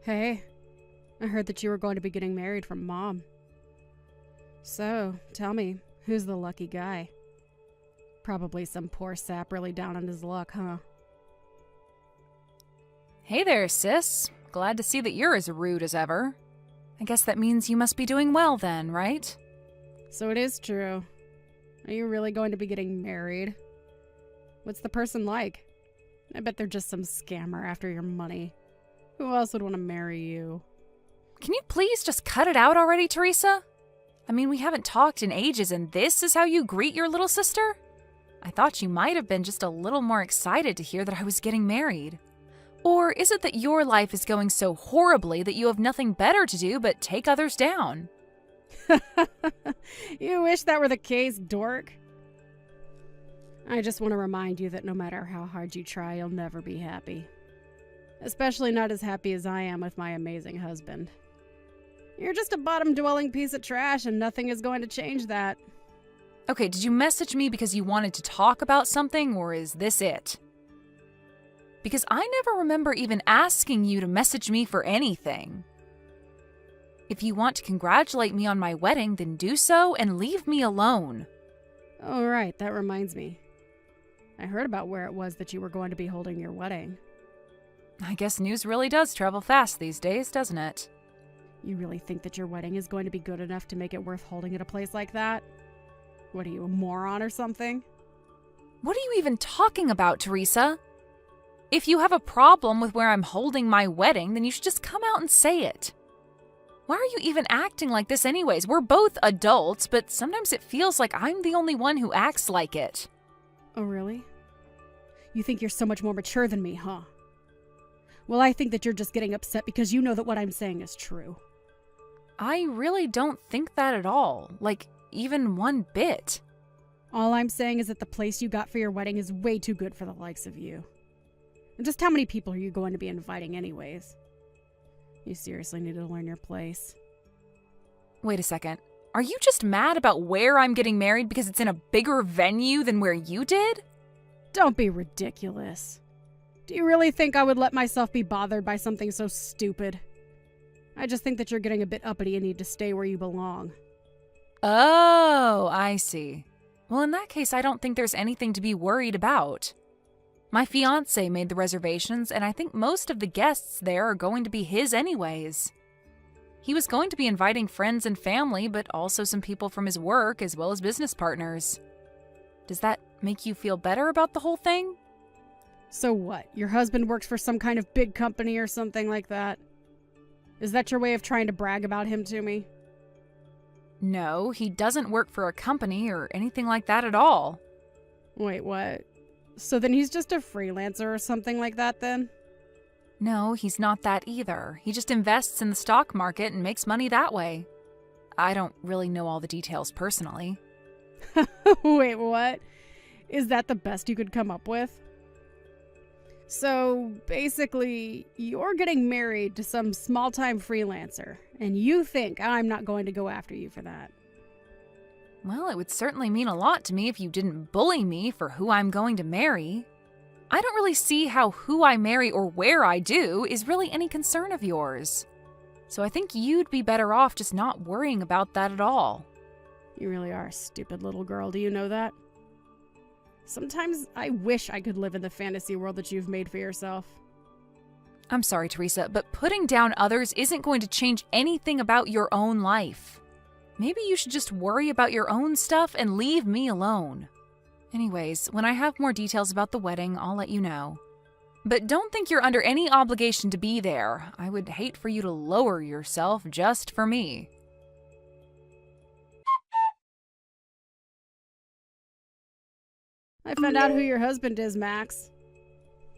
Hey, I heard that you were going to be getting married from Mom. So, tell me, who's the lucky guy? Probably some poor sap really down on his luck, huh? Hey there, sis. Glad to see that you're as rude as ever. I guess that means you must be doing well then, right? So it is true. Are you really going to be getting married? What's the person like? I bet they're just some scammer after your money. Who else would want to marry you? Can you please just cut it out already, Teresa? I mean, we haven't talked in ages and this is how you greet your little sister? I thought you might have been just a little more excited to hear that I was getting married. Or is it that your life is going so horribly that you have nothing better to do but take others down? You wish that were the case, dork. I just want to remind you that no matter how hard you try, you'll never be happy. Especially not as happy as I am with my amazing husband. You're just a bottom-dwelling piece of trash and nothing is going to change that. Okay, did you message me because you wanted to talk about something, or is this it? Because I never remember even asking you to message me for anything. If you want to congratulate me on my wedding, then do so and leave me alone. Oh, right, that reminds me. I heard about where it was that you were going to be holding your wedding. I guess news really does travel fast these days, doesn't it? You really think that your wedding is going to be good enough to make it worth holding at a place like that? What are you, a moron or something? What are you even talking about, Teresa? If you have a problem with where I'm holding my wedding, then you should just come out and say it. Why are you even acting like this anyways? We're both adults, but sometimes it feels like I'm the only one who acts like it. Oh, really? You think you're so much more mature than me, huh? Well, I think that you're just getting upset because you know that what I'm saying is true. I really don't think that at all. Like, even one bit. All I'm saying is that the place you got for your wedding is way too good for the likes of you. And just how many people are you going to be inviting anyways? You seriously need to learn your place. Wait a second. Are you just mad about where I'm getting married because it's in a bigger venue than where you did? Don't be ridiculous. Do you really think I would let myself be bothered by something so stupid? I just think that you're getting a bit uppity and need to stay where you belong. Oh, I see. Well, in that case, I don't think there's anything to be worried about. My fiancé made the reservations, and I think most of the guests there are going to be his anyways. He was going to be inviting friends and family, but also some people from his work as well as business partners. Does that make you feel better about the whole thing? So what? Your husband works for some kind of big company or something like that? Is that your way of trying to brag about him to me? No, he doesn't work for a company or anything like that at all. Wait, what? So then he's just a freelancer or something like that then? No, he's not that either. He just invests in the stock market and makes money that way. I don't really know all the details personally. Wait, what? Is that the best you could come up with? So, basically, you're getting married to some small-time freelancer, and you think I'm not going to go after you for that. Well, it would certainly mean a lot to me if you didn't bully me for who I'm going to marry. I don't really see how who I marry or where I do is really any concern of yours. So I think you'd be better off just not worrying about that at all. You really are a stupid little girl, do you know that? Sometimes I wish I could live in the fantasy world that you've made for yourself. I'm sorry, Teresa, but putting down others isn't going to change anything about your own life. Maybe you should just worry about your own stuff and leave me alone. Anyways, when I have more details about the wedding, I'll let you know. But don't think you're under any obligation to be there. I would hate for you to lower yourself just for me. I found out who your husband is, Max.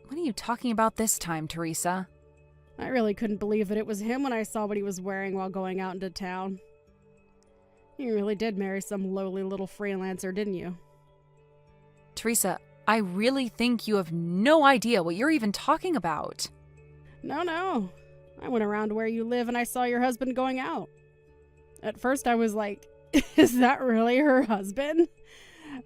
What are you talking about this time, Teresa? I really couldn't believe that it was him when I saw what he was wearing while going out into town. You really did marry some lowly little freelancer, didn't you? Teresa, I really think you have no idea what you're even talking about. No. I went around where you live and I saw your husband going out. At first I was like, is that really her husband?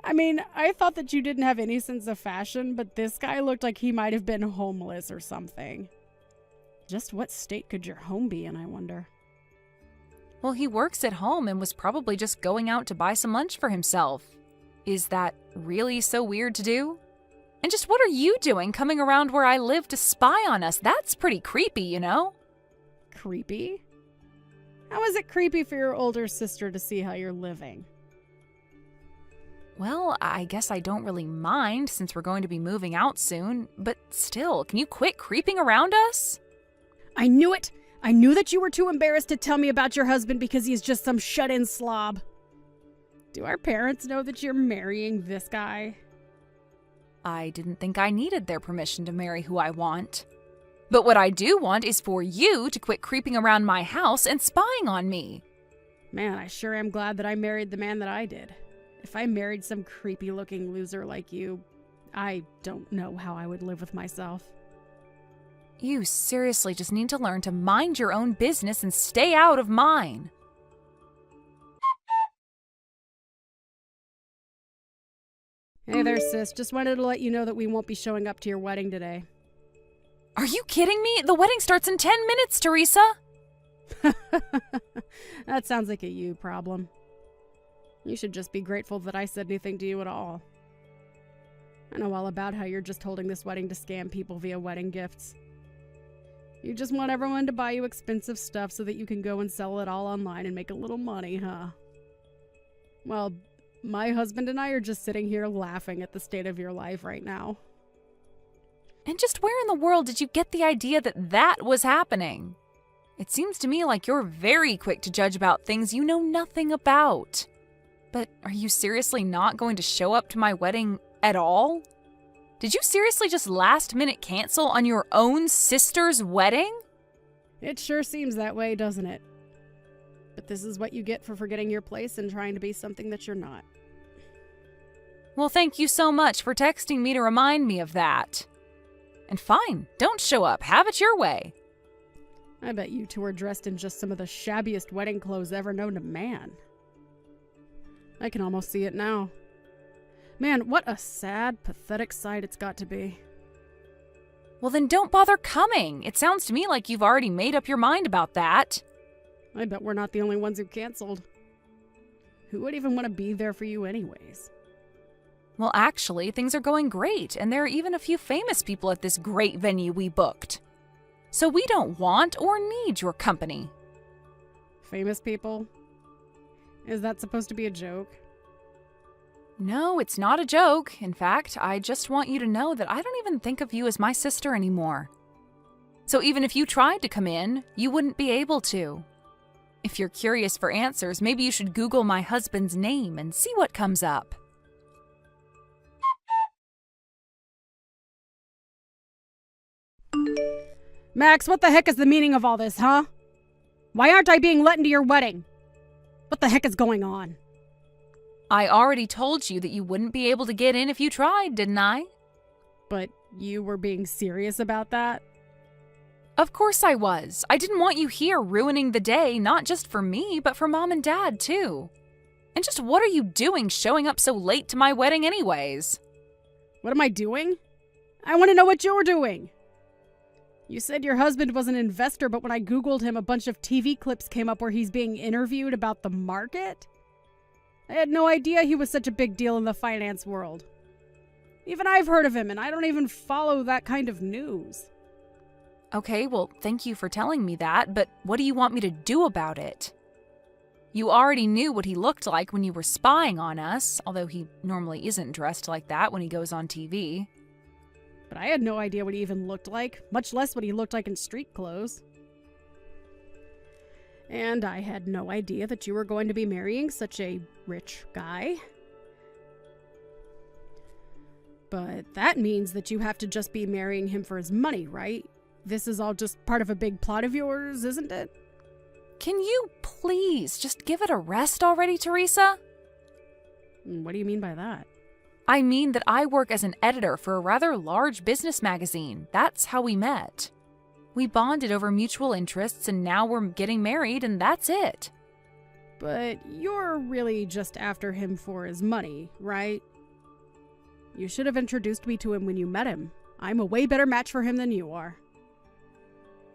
I mean, I thought that you didn't have any sense of fashion, but this guy looked like he might have been homeless or something. Just what state could your home be in, I wonder? Well, he works at home and was probably just going out to buy some lunch for himself. Is that really so weird to do? And just what are you doing coming around where I live to spy on us? That's pretty creepy, you know? Creepy? How is it creepy for your older sister to see how you're living? Well, I guess I don't really mind since we're going to be moving out soon, but still, can you quit creeping around us? I knew it! I knew that you were too embarrassed to tell me about your husband because he's just some shut-in slob. Do our parents know that you're marrying this guy? I didn't think I needed their permission to marry who I want. But what I do want is for you to quit creeping around my house and spying on me. Man, I sure am glad that I married the man that I did. If I married some creepy-looking loser like you, I don't know how I would live with myself. You seriously just need to learn to mind your own business and stay out of mine. Hey there, sis. Just wanted to let you know that we won't be showing up to your wedding today. Are you kidding me? The wedding starts in 10 minutes, Teresa. That sounds like a you problem. You should just be grateful that I said anything to you at all. I know all about how you're just holding this wedding to scam people via wedding gifts. You just want everyone to buy you expensive stuff so that you can go and sell it all online and make a little money, huh? Well, my husband and I are just sitting here laughing at the state of your life right now. And just where in the world did you get the idea that that was happening? It seems to me like you're very quick to judge about things you know nothing about. But are you seriously not going to show up to my wedding at all? Did you seriously just last minute cancel on your own sister's wedding? It sure seems that way, doesn't it? But this is what you get for forgetting your place and trying to be something that you're not. Well, thank you so much for texting me to remind me of that. And fine, don't show up. Have it your way. I bet you two are dressed in just some of the shabbiest wedding clothes ever known to man. I can almost see it now. Man, what a sad, pathetic sight it's got to be. Well, then don't bother coming. It sounds to me like you've already made up your mind about that. I bet we're not the only ones who canceled. Who would even want to be there for you anyways? Well, actually, things are going great, and there are even a few famous people at this great venue we booked. So we don't want or need your company. Famous people? Is that supposed to be a joke? No, it's not a joke. In fact, I just want you to know that I don't even think of you as my sister anymore. So even if you tried to come in, you wouldn't be able to. If you're curious for answers, maybe you should Google my husband's name and see what comes up. Max, what the heck is the meaning of all this, huh? Why aren't I being let into your wedding? What the heck is going on? I already told you that you wouldn't be able to get in if you tried, didn't I? But you were being serious about that? Of course I was. I didn't want you here ruining the day, not just for me, but for Mom and Dad, too. And just what are you doing showing up so late to my wedding anyways? What am I doing? I want to know what you're doing. You said your husband was an investor, but when I Googled him, a bunch of TV clips came up where he's being interviewed about the market. I had no idea he was such a big deal in the finance world. Even I've heard of him, and I don't even follow that kind of news. Okay, well, thank you for telling me that, but what do you want me to do about it? You already knew what he looked like when you were spying on us, although he normally isn't dressed like that when he goes on TV. But I had no idea what he even looked like, much less what he looked like in street clothes. And I had no idea that you were going to be marrying such a rich guy. But that means that you have to just be marrying him for his money, right? This is all just part of a big plot of yours, isn't it? Can you please just give it a rest already, Teresa? What do you mean by that? I mean that I work as an editor for a rather large business magazine. That's how we met. We bonded over mutual interests, and now we're getting married, and that's it. But you're really just after him for his money, right? You should have introduced me to him when you met him. I'm a way better match for him than you are.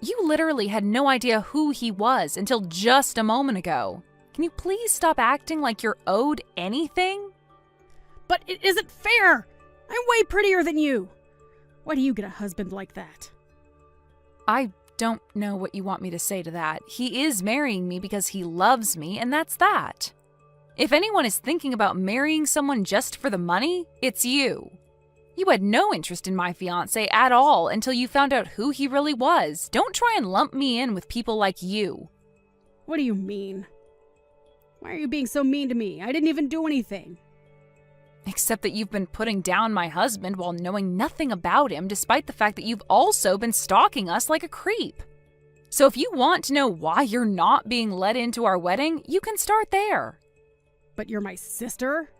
You literally had no idea who he was until just a moment ago. Can you please stop acting like you're owed anything? But it isn't fair! I'm way prettier than you! Why do you get a husband like that? I don't know what you want me to say to that. He is marrying me because he loves me, and that's that. If anyone is thinking about marrying someone just for the money, it's you. You had no interest in my fiancé at all until you found out who he really was. Don't try and lump me in with people like you. What do you mean? Why are you being so mean to me? I didn't even do anything. Except that you've been putting down my husband while knowing nothing about him, despite the fact that you've also been stalking us like a creep. So if you want to know why you're not being let into our wedding, you can start there. But you're my sister?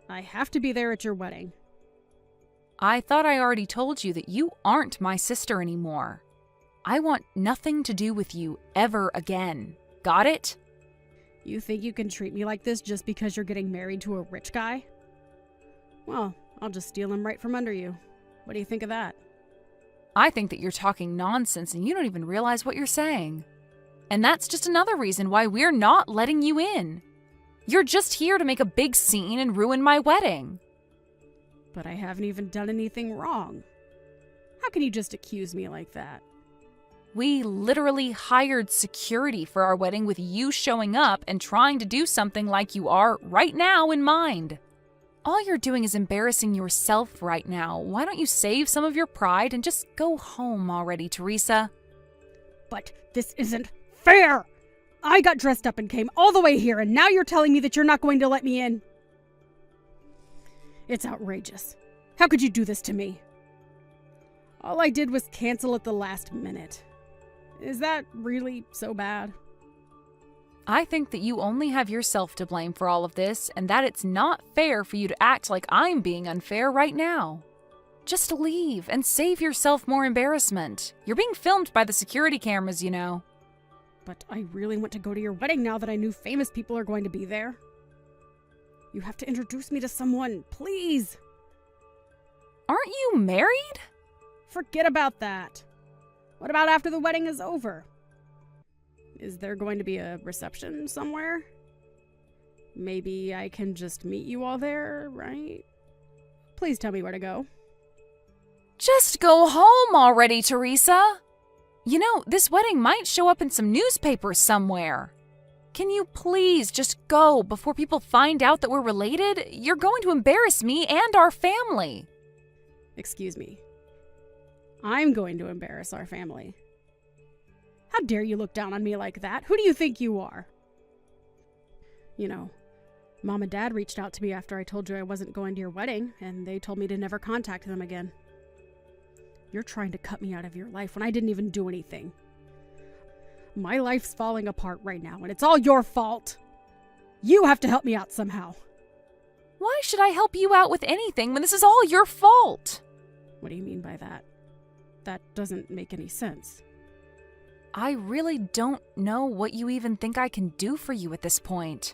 I have to be there at your wedding. I thought I already told you that you aren't my sister anymore. I want nothing to do with you ever again. Got it? You think you can treat me like this just because you're getting married to a rich guy? Well, I'll just steal him right from under you. What do you think of that? I think that you're talking nonsense and you don't even realize what you're saying. And that's just another reason why we're not letting you in. You're just here to make a big scene and ruin my wedding. But I haven't even done anything wrong. How can you just accuse me like that? We literally hired security for our wedding with you showing up and trying to do something like you are right now in mind. All you're doing is embarrassing yourself right now. Why don't you save some of your pride and just go home already, Teresa? But this isn't fair! I got dressed up and came all the way here, and now you're telling me that you're not going to let me in? It's outrageous. How could you do this to me? All I did was cancel at the last minute. Is that really so bad? I think that you only have yourself to blame for all of this, and that it's not fair for you to act like I'm being unfair right now. Just leave and save yourself more embarrassment. You're being filmed by the security cameras, you know. But I really want to go to your wedding now that I knew famous people are going to be there. You have to introduce me to someone, please. Aren't you married? Forget about that. What about after the wedding is over? Is there going to be a reception somewhere? Maybe I can just meet you all there, right? Please tell me where to go. Just go home already, Teresa. You know, this wedding might show up in some newspapers somewhere. Can you please just go before people find out that we're related? You're going to embarrass me and our family. Excuse me. I'm going to embarrass our family. How dare you look down on me like that? Who do you think you are? You know, Mom and Dad reached out to me after I told you I wasn't going to your wedding, and they told me to never contact them again. You're trying to cut me out of your life when I didn't even do anything. My life's falling apart right now, and it's all your fault. You have to help me out somehow. Why should I help you out with anything when this is all your fault? What do you mean by that? That doesn't make any sense. I really don't know what you even think I can do for you at this point.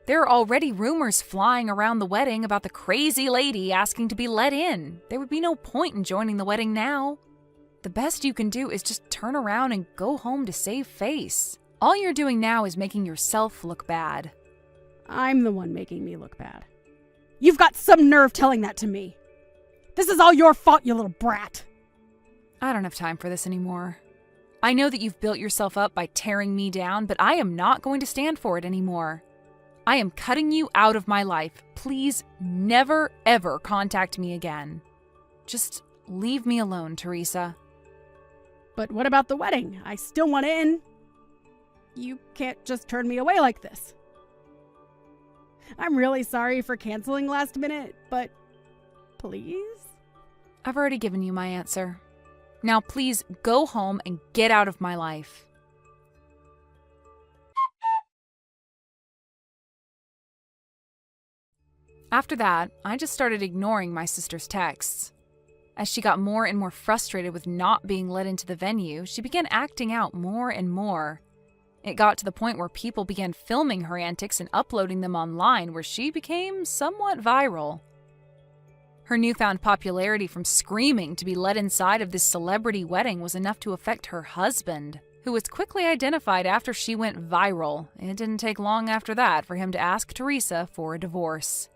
There are already rumors flying around the wedding about the crazy lady asking to be let in. There would be no point in joining the wedding now. The best you can do is just turn around and go home to save face. All you're doing now is making yourself look bad. I'm the one making me look bad. You've got some nerve telling that to me. This is all your fault, you little brat. I don't have time for this anymore. I know that you've built yourself up by tearing me down, but I am not going to stand for it anymore. I am cutting you out of my life. Please never, ever contact me again. Just leave me alone, Teresa. But what about the wedding? I still want in. You can't just turn me away like this. I'm really sorry for canceling last minute, but please? I've already given you my answer. Now please go home and get out of my life. After that, I just started ignoring my sister's texts. As she got more and more frustrated with not being let into the venue, she began acting out more and more. It got to the point where people began filming her antics and uploading them online, where she became somewhat viral. Her newfound popularity from screaming to be let inside of this celebrity wedding was enough to affect her husband, who was quickly identified after she went viral. It didn't take long after that for him to ask Teresa for a divorce.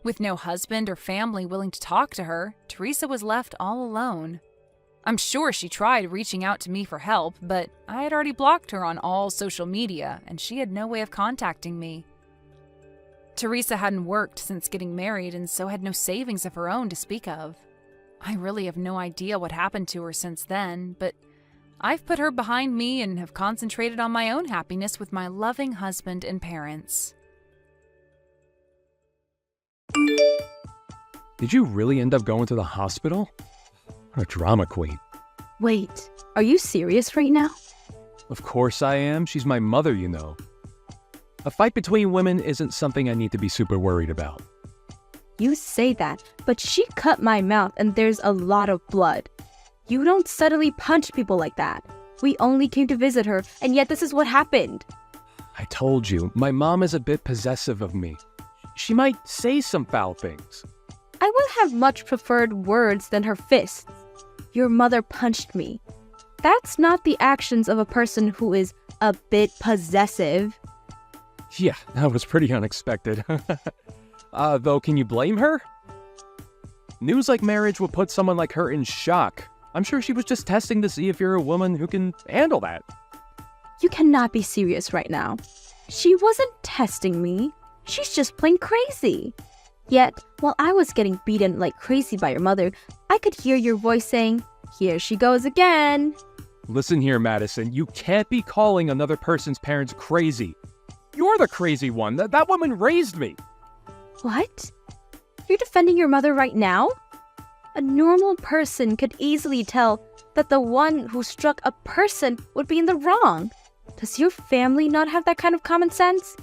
With no husband or family willing to talk to her, Teresa was left all alone. I'm sure she tried reaching out to me for help, but I had already blocked her on all social media, and she had no way of contacting me. Teresa hadn't worked since getting married and so had no savings of her own to speak of. I really have no idea what happened to her since then, but I've put her behind me and have concentrated on my own happiness with my loving husband and parents. Did you really end up going to the hospital? What a drama queen. Wait, are you serious right now? Of course I am. She's my mother, you know. A fight between women isn't something I need to be super worried about. You say that, but she cut my mouth and there's a lot of blood. You don't suddenly punch people like that. We only came to visit her, and yet this is what happened. I told you, my mom is a bit possessive of me. She might say some foul things. I would have much preferred words than her fists. Your mother punched me. That's not the actions of a person who is a bit possessive. Yeah, that was pretty unexpected. Though, can you blame her? News like marriage would put someone like her in shock. I'm sure she was just testing to see if you're a woman who can handle that. You cannot be serious right now. She wasn't testing me. She's just plain crazy. Yet, while I was getting beaten like crazy by your mother, I could hear your voice saying, "Here she goes again." Listen here, Madison, you can't be calling another person's parents crazy. You're the crazy one. That woman raised me. What? You're defending your mother right now? A normal person could easily tell that the one who struck a person would be in the wrong. Does your family not have that kind of common sense?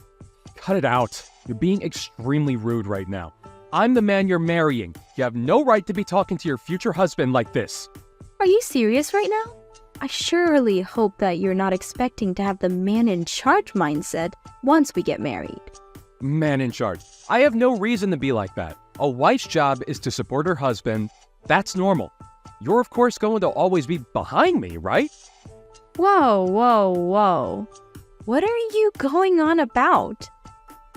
Cut it out. You're being extremely rude right now. I'm the man you're marrying. You have no right to be talking to your future husband like this. Are you serious right now? I surely hope that you're not expecting to have the man in charge mindset once we get married. Man in charge. I have no reason to be like that. A wife's job is to support her husband. That's normal. You're of course going to always be behind me, right? Whoa, whoa, whoa. What are you going on about?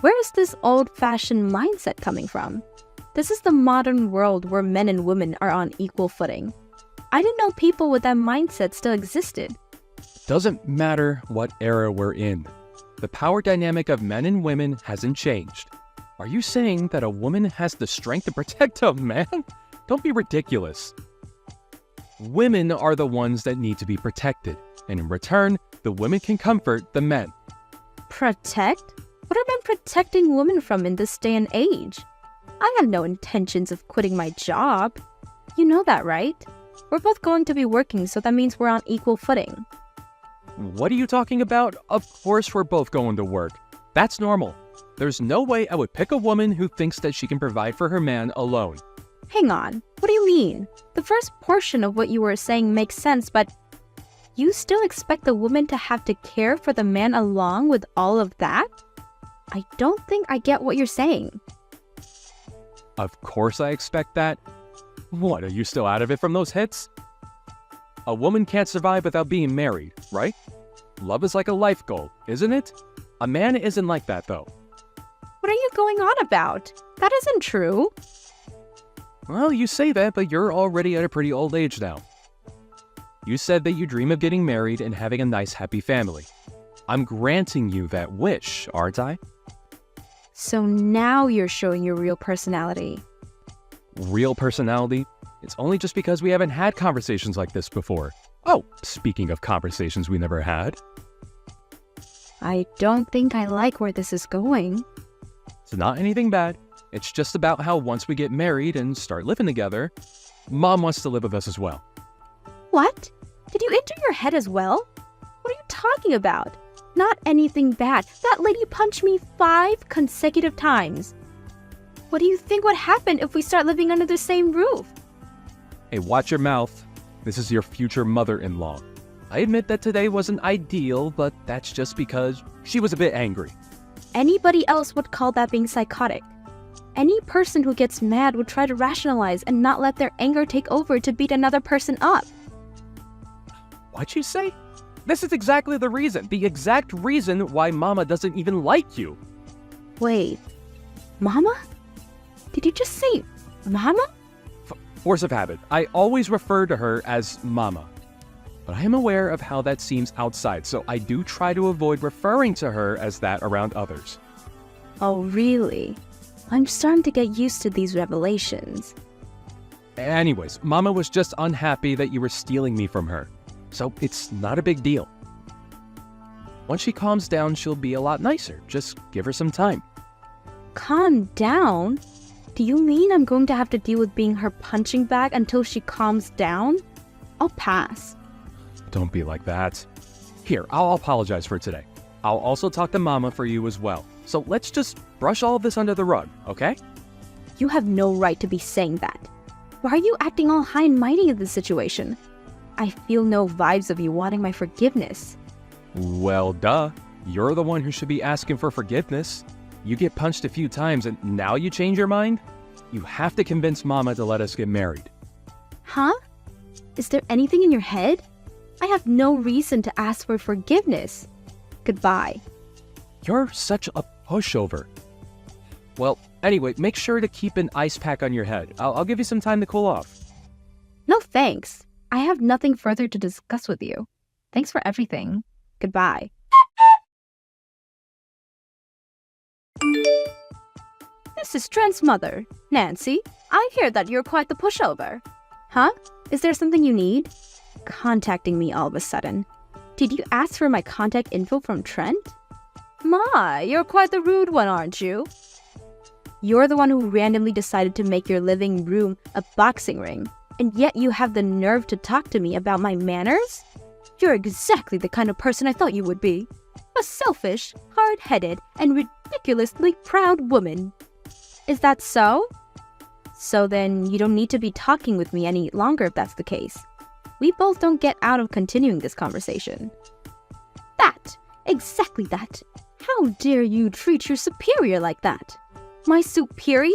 Where is this old-fashioned mindset coming from? This is the modern world where men and women are on equal footing. I didn't know people with that mindset still existed. Doesn't matter what era we're in. The power dynamic of men and women hasn't changed. Are you saying that a woman has the strength to protect a man? Don't be ridiculous. Women are the ones that need to be protected, and in return, the women can comfort the men. Protect? What are men protecting women from in this day and age? I have no intentions of quitting my job. You know that, right? We're both going to be working, so that means we're on equal footing. What are you talking about? Of course we're both going to work. That's normal. There's no way I would pick a woman who thinks that she can provide for her man alone. Hang on, what do you mean? The first portion of what you were saying makes sense, but you still expect the woman to have to care for the man along with all of that? I don't think I get what you're saying. Of course I expect that. What, are you still out of it from those hits? A woman can't survive without being married, right? Love is like a life goal, isn't it? A man isn't like that, though. What are you going on about? That isn't true. Well, you say that, but you're already at a pretty old age now. You said that you dream of getting married and having a nice, happy family. I'm granting you that wish, aren't I? So now you're showing your real personality. Real personality? It's only just because we haven't had conversations like this before. Oh, speaking of conversations we never had. I don't think I like where this is going. It's not anything bad. It's just about how once we get married and start living together, Mom wants to live with us as well. What? Did you enter your head as well? What are you talking about? Not anything bad. That lady punched me 5 consecutive times. What do you think would happen if we start living under the same roof? Hey, watch your mouth. This is your future mother-in-law. I admit that today wasn't ideal, but that's just because she was a bit angry. Anybody else would call that being psychotic. Any person who gets mad would try to rationalize and not let their anger take over to beat another person up. What'd you say? This is exactly the exact reason why Mama doesn't even like you. Wait, Mama? Did you just say Mama? Force of habit. I always refer to her as Mama. But I am aware of how that seems outside, so I do try to avoid referring to her as that around others. Oh, really? I'm starting to get used to these revelations. Anyways, Mama was just unhappy that you were stealing me from her. So it's not a big deal. Once she calms down, she'll be a lot nicer. Just give her some time. Calm down? Do you mean I'm going to have to deal with being her punching bag until she calms down? I'll pass. Don't be like that. Here, I'll apologize for today. I'll also talk to Mama for you as well. So let's just brush all of this under the rug, okay? You have no right to be saying that. Why are you acting all high and mighty in this situation? I feel no vibes of you wanting my forgiveness. Well, duh. You're the one who should be asking for forgiveness. You get punched a few times and now you change your mind? You have to convince Mama to let us get married. Huh? Is there anything in your head? I have no reason to ask for forgiveness. Goodbye. You're such a pushover. Well, anyway, make sure to keep an ice pack on your head. I'll give you some time to cool off. No thanks. I have nothing further to discuss with you. Thanks for everything. Goodbye. This is Trent's mother, Nancy. I hear that you're quite the pushover. Huh? Is there something you need? Contacting me all of a sudden. Did you ask for my contact info from Trent? My, you're quite the rude one, aren't you? You're the one who randomly decided to make your living room a boxing ring, and yet you have the nerve to talk to me about my manners? You're exactly the kind of person I thought you would be. A selfish, hard-headed, and ridiculously proud woman. Is that so? So then you don't need to be talking with me any longer if that's the case. We both don't get out of continuing this conversation. That! Exactly that! How dare you treat your superior like that? My superior?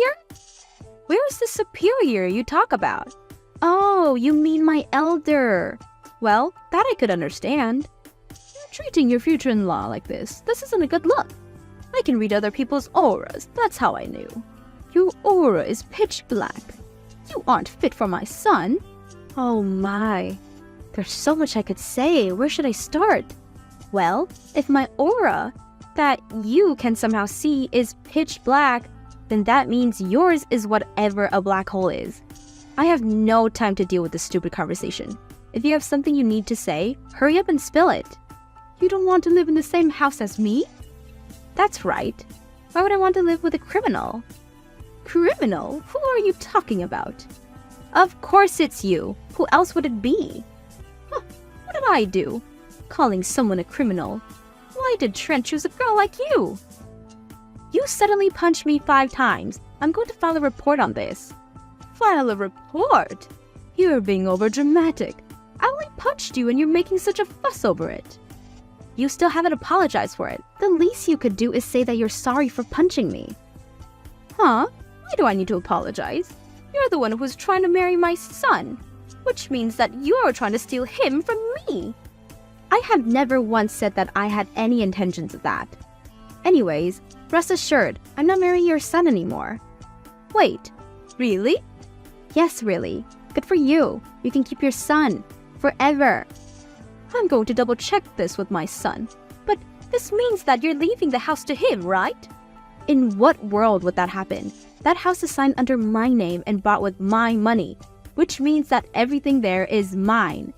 Where's the superior you talk about? Oh, you mean my elder. Well, that I could understand. You're treating your future-in-law like this isn't a good look. I can read other people's auras, that's how I knew. Your aura is pitch black. You aren't fit for my son. Oh my. There's so much I could say. Where should I start? Well, if my aura, that you can somehow see, is pitch black, then that means yours is whatever a black hole is. I have no time to deal with this stupid conversation. If you have something you need to say, hurry up and spill it. You don't want to live in the same house as me? That's right. Why would I want to live with a criminal? Criminal? Who are you talking about? Of course it's you. Who else would it be? Huh, what did I do? Calling someone a criminal. Why did Trent choose a girl like you? You suddenly punched me 5 times. I'm going to file a report on this. File a report? You're being overdramatic. I only punched you and you're making such a fuss over it. You still haven't apologized for it. The least you could do is say that you're sorry for punching me. Huh? Why do I need to apologize? You're the one who was trying to marry my son, which means that you're trying to steal him from me. I have never once said that I had any intentions of that. Anyways, rest assured, I'm not marrying your son anymore. Wait, really? Yes, really. Good for you. You can keep your son. Forever. I'm going to double check this with my son. But this means that you're leaving the house to him, right? In what world would that happen? That house is signed under my name and bought with my money, which means that everything there is mine.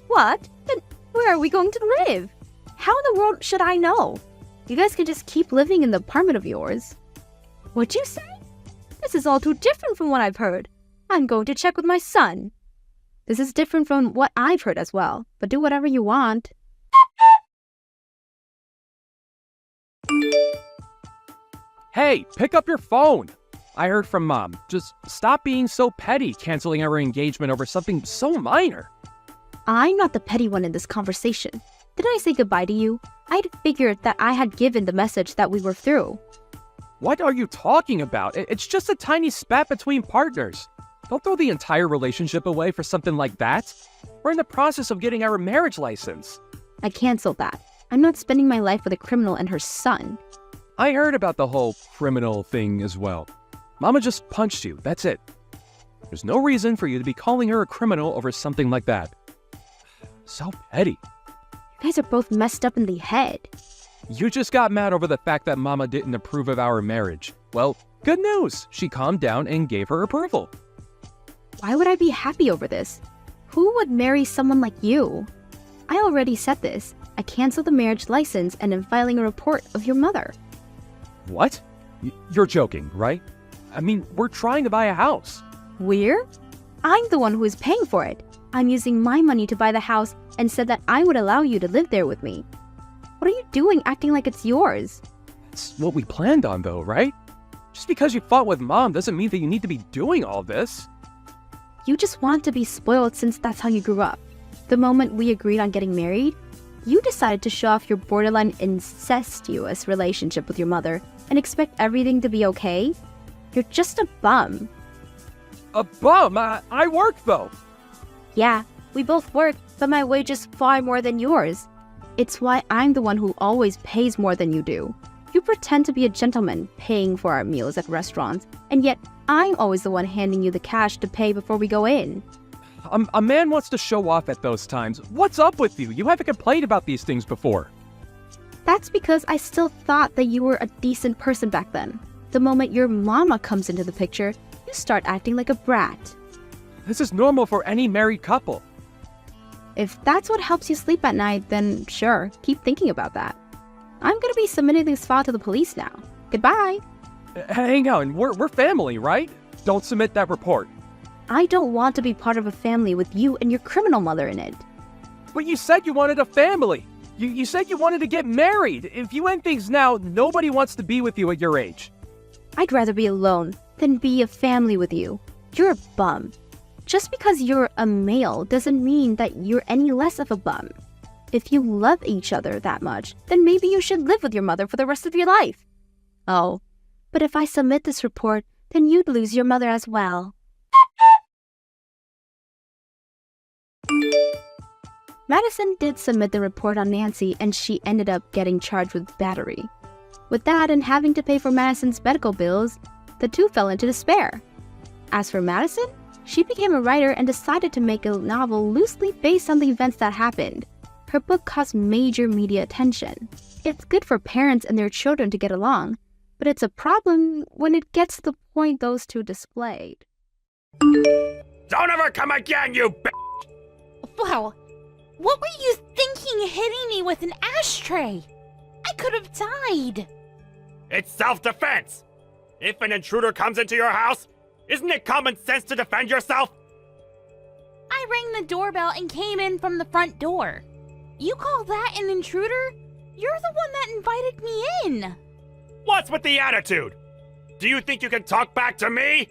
What? Then where are we going to live? How in the world should I know? You guys can just keep living in the apartment of yours. What'd you say? This is all too different from what I've heard. I'm going to check with my son. This is different from what I've heard as well, but do whatever you want. Hey, pick up your phone! I heard from Mom. Just stop being so petty, canceling our engagement over something so minor. I'm not the petty one in this conversation. Did I say goodbye to you? I'd figured that I had given the message that we were through. What are you talking about? It's just a tiny spat between partners. Don't throw the entire relationship away for something like that. We're in the process of getting our marriage license. I canceled that. I'm not spending my life with a criminal and her son. I heard about the whole criminal thing as well. Mama just punched you, that's it. There's no reason for you to be calling her a criminal over something like that. So petty. You guys are both messed up in the head. You just got mad over the fact that Mama didn't approve of our marriage. Well, good news. She calmed down and gave her approval. Why would I be happy over this? Who would marry someone like you? I already said this. I canceled the marriage license and am filing a report of your mother. What? You're joking, right? I mean, we're trying to buy a house. We're? I'm the one who is paying for it. I'm using my money to buy the house and said that I would allow you to live there with me. What are you doing acting like it's yours? It's what we planned on though, right? Just because you fought with Mom doesn't mean that you need to be doing all this. You just want to be spoiled since that's how you grew up. The moment we agreed on getting married, you decided to show off your borderline incestuous relationship with your mother and expect everything to be okay? You're just a bum. A bum? I work though. Yeah, we both work, but my wage is far more than yours. It's why I'm the one who always pays more than you do. You pretend to be a gentleman, paying for our meals at restaurants, and yet I'm always the one handing you the cash to pay before we go in. A man wants to show off at those times. What's up with you? You haven't complained about these things before. That's because I still thought that you were a decent person back then. The moment your mama comes into the picture, you start acting like a brat. This is normal for any married couple. If that's what helps you sleep at night, then sure, keep thinking about that. I'm gonna be submitting this file to the police now. Goodbye. Hang on, we're family, right? Don't submit that report. I don't want to be part of a family with you and your criminal mother in it. But you said you wanted a family. You said you wanted to get married. If you end things now, nobody wants to be with you at your age. I'd rather be alone than be a family with you. You're a bum. Just because you're a male doesn't mean that you're any less of a bum. If you love each other that much, then maybe you should live with your mother for the rest of your life. Oh, but if I submit this report, then you'd lose your mother as well. Madison did submit the report on Nancy, and she ended up getting charged with battery. With that and having to pay for Madison's medical bills, the two fell into despair. As for Madison, she became a writer and decided to make a novel loosely based on the events that happened. Her book caused major media attention. It's good for parents and their children to get along, but it's a problem when it gets to the point those two displayed. Don't ever come again, you b****! Wow, what were you thinking hitting me with an ashtray? I could have died. It's self-defense! If an intruder comes into your house, isn't it common sense to defend yourself? I rang the doorbell and came in from the front door. You call that an intruder? You're the one that invited me in. What's with the attitude? Do you think you can talk back to me?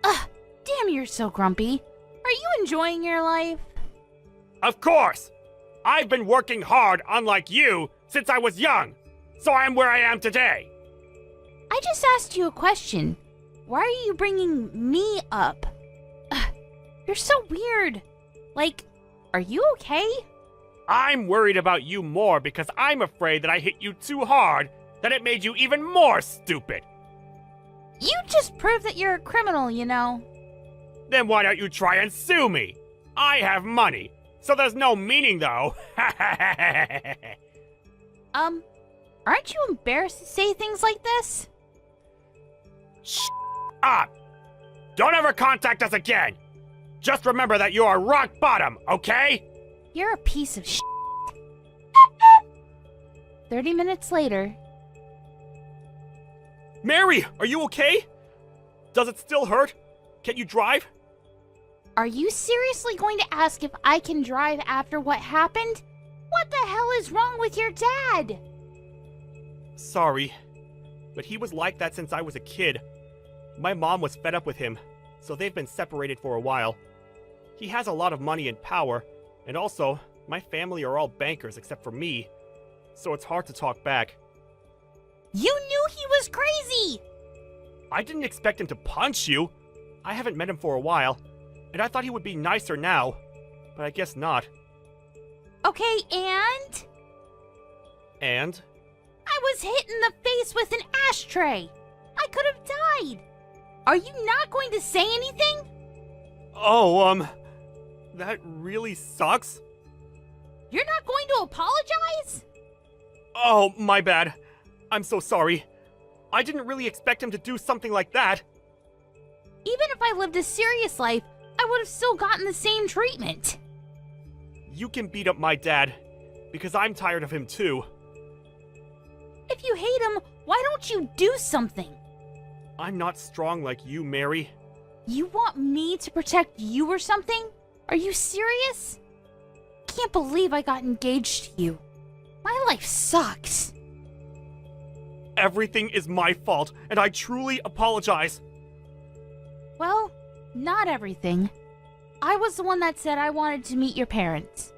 Ugh, damn, you're so grumpy. Are you enjoying your life? Of course! I've been working hard, unlike you, since I was young, so I'm where I am today. I just asked you a question. Why are you bringing me up? Ugh, you're so weird. Like, are you okay? I'm worried about you more because I'm afraid that I hit you too hard, that it made you even more stupid. You just proved that you're a criminal, you know. Then why don't you try and sue me? I have money, so there's no meaning though. Aren't you embarrassed to say things like this? Shut up! Don't ever contact us again! Just remember that you are rock bottom, okay? You're a piece of shit. 30 minutes later. Mary, are you okay? Does it still hurt? Can you drive? Are you seriously going to ask if I can drive after what happened? What the hell is wrong with your dad? Sorry, but he was like that since I was a kid. My mom was fed up with him, so they've been separated for a while. He has a lot of money and power, and also, my family are all bankers except for me, so it's hard to talk back. You knew he was crazy! I didn't expect him to punch you. I haven't met him for a while, and I thought he would be nicer now. But I guess not. Okay, and? And? I was hit in the face with an ashtray. I could have died. Are you not going to say anything? Oh, that really sucks. You're not going to apologize? Oh, my bad. I'm so sorry. I didn't really expect him to do something like that. Even if I lived a serious life, I would have still gotten the same treatment. You can beat up my dad, because I'm tired of him too. If you hate him, why don't you do something? I'm not strong like you, Mary. You want me to protect you or something? Are you serious? Can't believe I got engaged to you. My life sucks. Everything is my fault, and I truly apologize. Well, not everything. I was the one that said I wanted to meet your parents.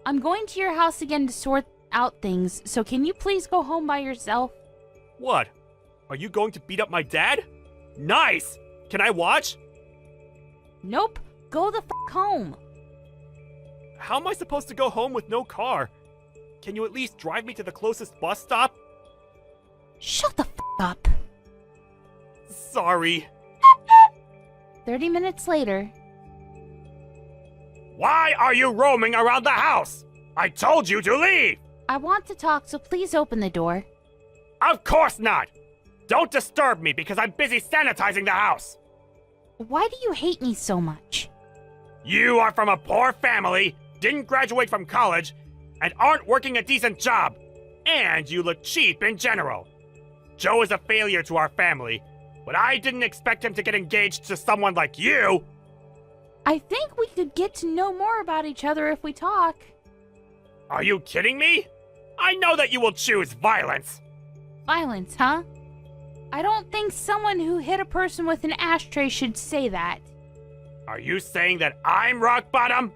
I'm going to your house again to sort out things, so can you please go home by yourself? What? Are you going to beat up my dad? Nice! Can I watch? Nope. Go the f*** home. How am I supposed to go home with no car? Can you at least drive me to the closest bus stop? Shut the f*** up. Sorry. 30 minutes later. Why are you roaming around the house? I told you to leave! I want to talk, so please open the door. Of course not! Don't disturb me because I'm busy sanitizing the house! Why do you hate me so much? You are from a poor family, didn't graduate from college, and aren't working a decent job. And you look cheap in general. Joe is a failure to our family, but I didn't expect him to get engaged to someone like you! I think we could get to know more about each other if we talk. Are you kidding me? I know that you will choose violence! Violence, huh? I don't think someone who hit a person with an ashtray should say that. Are you saying that I'm rock bottom?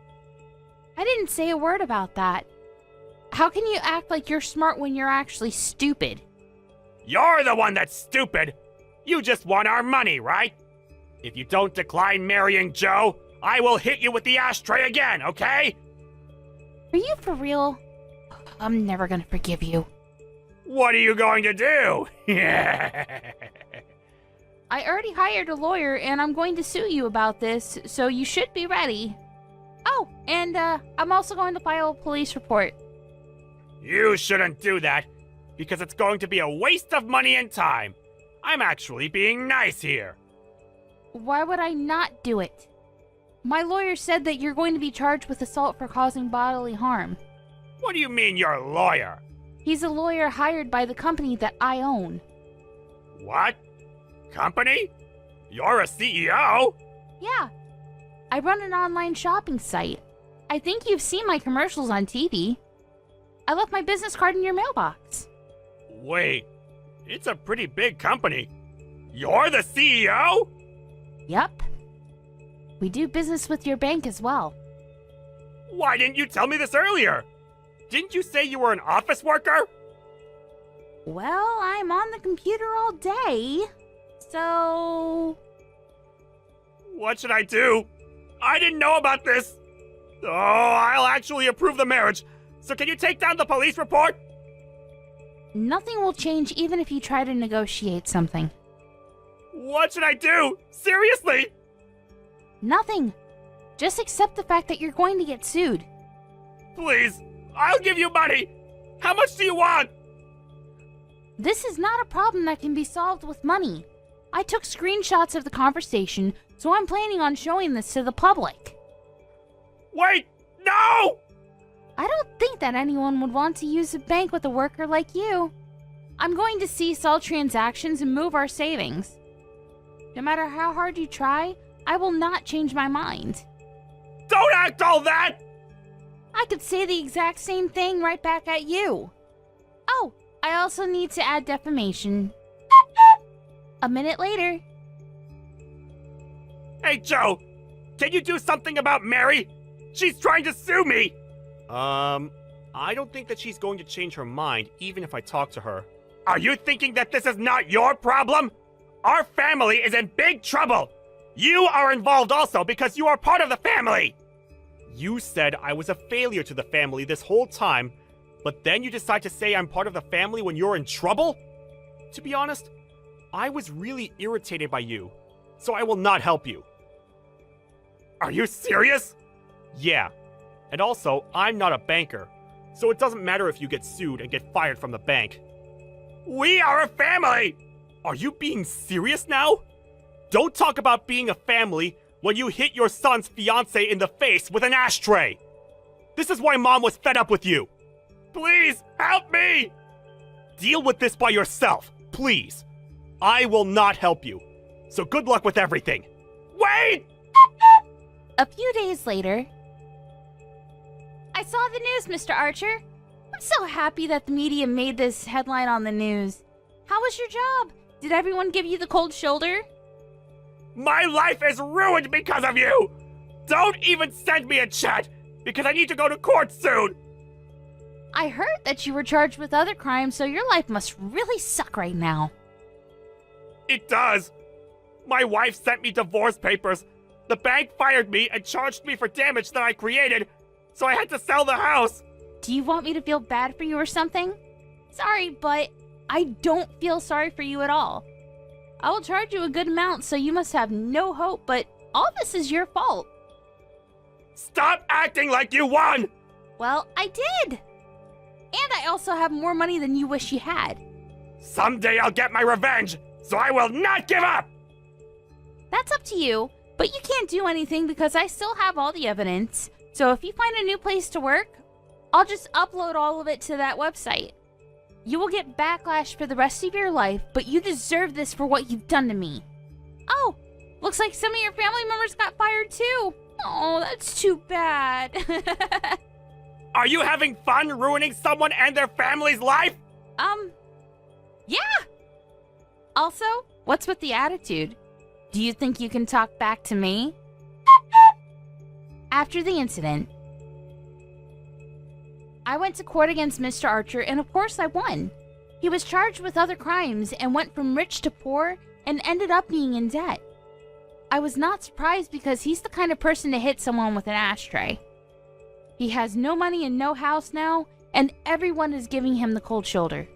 I didn't say a word about that. How can you act like you're smart when you're actually stupid? You're the one that's stupid! You just want our money, right? If you don't decline marrying Joe, I will hit you with the ashtray again, okay? Are you for real? I'm never gonna forgive you. What are you going to do? I already hired a lawyer and I'm going to sue you about this, so you should be ready. Oh, and I'm also going to file a police report. You shouldn't do that, because it's going to be a waste of money and time. I'm actually being nice here. Why would I not do it? My lawyer said that you're going to be charged with assault for causing bodily harm. What do you mean you're a lawyer? He's a lawyer hired by the company that I own. What? Company? You're a CEO? Yeah. I run an online shopping site. I think you've seen my commercials on TV. I left my business card in your mailbox. Wait, it's a pretty big company. You're the CEO? Yep. We do business with your bank as well. Why didn't you tell me this earlier? Didn't you say you were an office worker? Well, I'm on the computer all day, so... What should I do? I didn't know about this. Oh, I'll actually approve the marriage. So can you take down the police report? Nothing will change even if you try to negotiate something. What should I do? Seriously? Nothing. Just accept the fact that you're going to get sued. Please, I'll give you money. How much do you want? This is not a problem that can be solved with money. I took screenshots of the conversation, so I'm planning on showing this to the public. Wait, no! I don't think that anyone would want to use a bank with a worker like you. I'm going to cease all transactions and move our savings. No matter how hard you try, I will not change my mind. Don't act all that! I could say the exact same thing right back at you. Oh, I also need to add defamation. A minute later. Hey, Joe, can you do something about Mary? She's trying to sue me! I don't think that she's going to change her mind, even if I talk to her. Are you thinking that this is not your problem? Our family is in big trouble! You are involved also because you are part of the family! You said I was a failure to the family this whole time, but then you decide to say I'm part of the family when you're in trouble? To be honest, I was really irritated by you, so I will not help you. Are you serious? Yeah. And also, I'm not a banker, so it doesn't matter if you get sued and get fired from the bank. We are a family! Are you being serious now? Don't talk about being a family when you hit your son's fiancé in the face with an ashtray! This is why Mom was fed up with you! Please, help me! Deal with this by yourself, please. I will not help you, so good luck with everything. Wait! A few days later, I saw the news, Mr. Archer. I'm so happy that the media made this headline on the news. How was your job? Did everyone give you the cold shoulder? My life is ruined because of you! Don't even send me a chat, because I need to go to court soon! I heard that you were charged with other crimes, so your life must really suck right now. It does! My wife sent me divorce papers. The bank fired me and charged me for damage that I created, so I had to sell the house. Do you want me to feel bad for you or something? Sorry, but I don't feel sorry for you at all. I will charge you a good amount, so you must have no hope, but all this is your fault. Stop acting like you won! Well, I did! And I also have more money than you wish you had. Someday I'll get my revenge, so I will not give up! That's up to you, but you can't do anything because I still have all the evidence. So if you find a new place to work, I'll just upload all of it to that website. You will get backlash for the rest of your life, but you deserve this for what you've done to me. Oh, looks like some of your family members got fired too. Oh, that's too bad. Are you having fun ruining someone and their family's life? Yeah. Also, what's with the attitude? Do you think you can talk back to me? After the incident, I went to court against Mr. Archer, and of course I won. He was charged with other crimes and went from rich to poor and ended up being in debt. I was not surprised because he's the kind of person to hit someone with an ashtray. He has no money and no house now, and everyone is giving him the cold shoulder.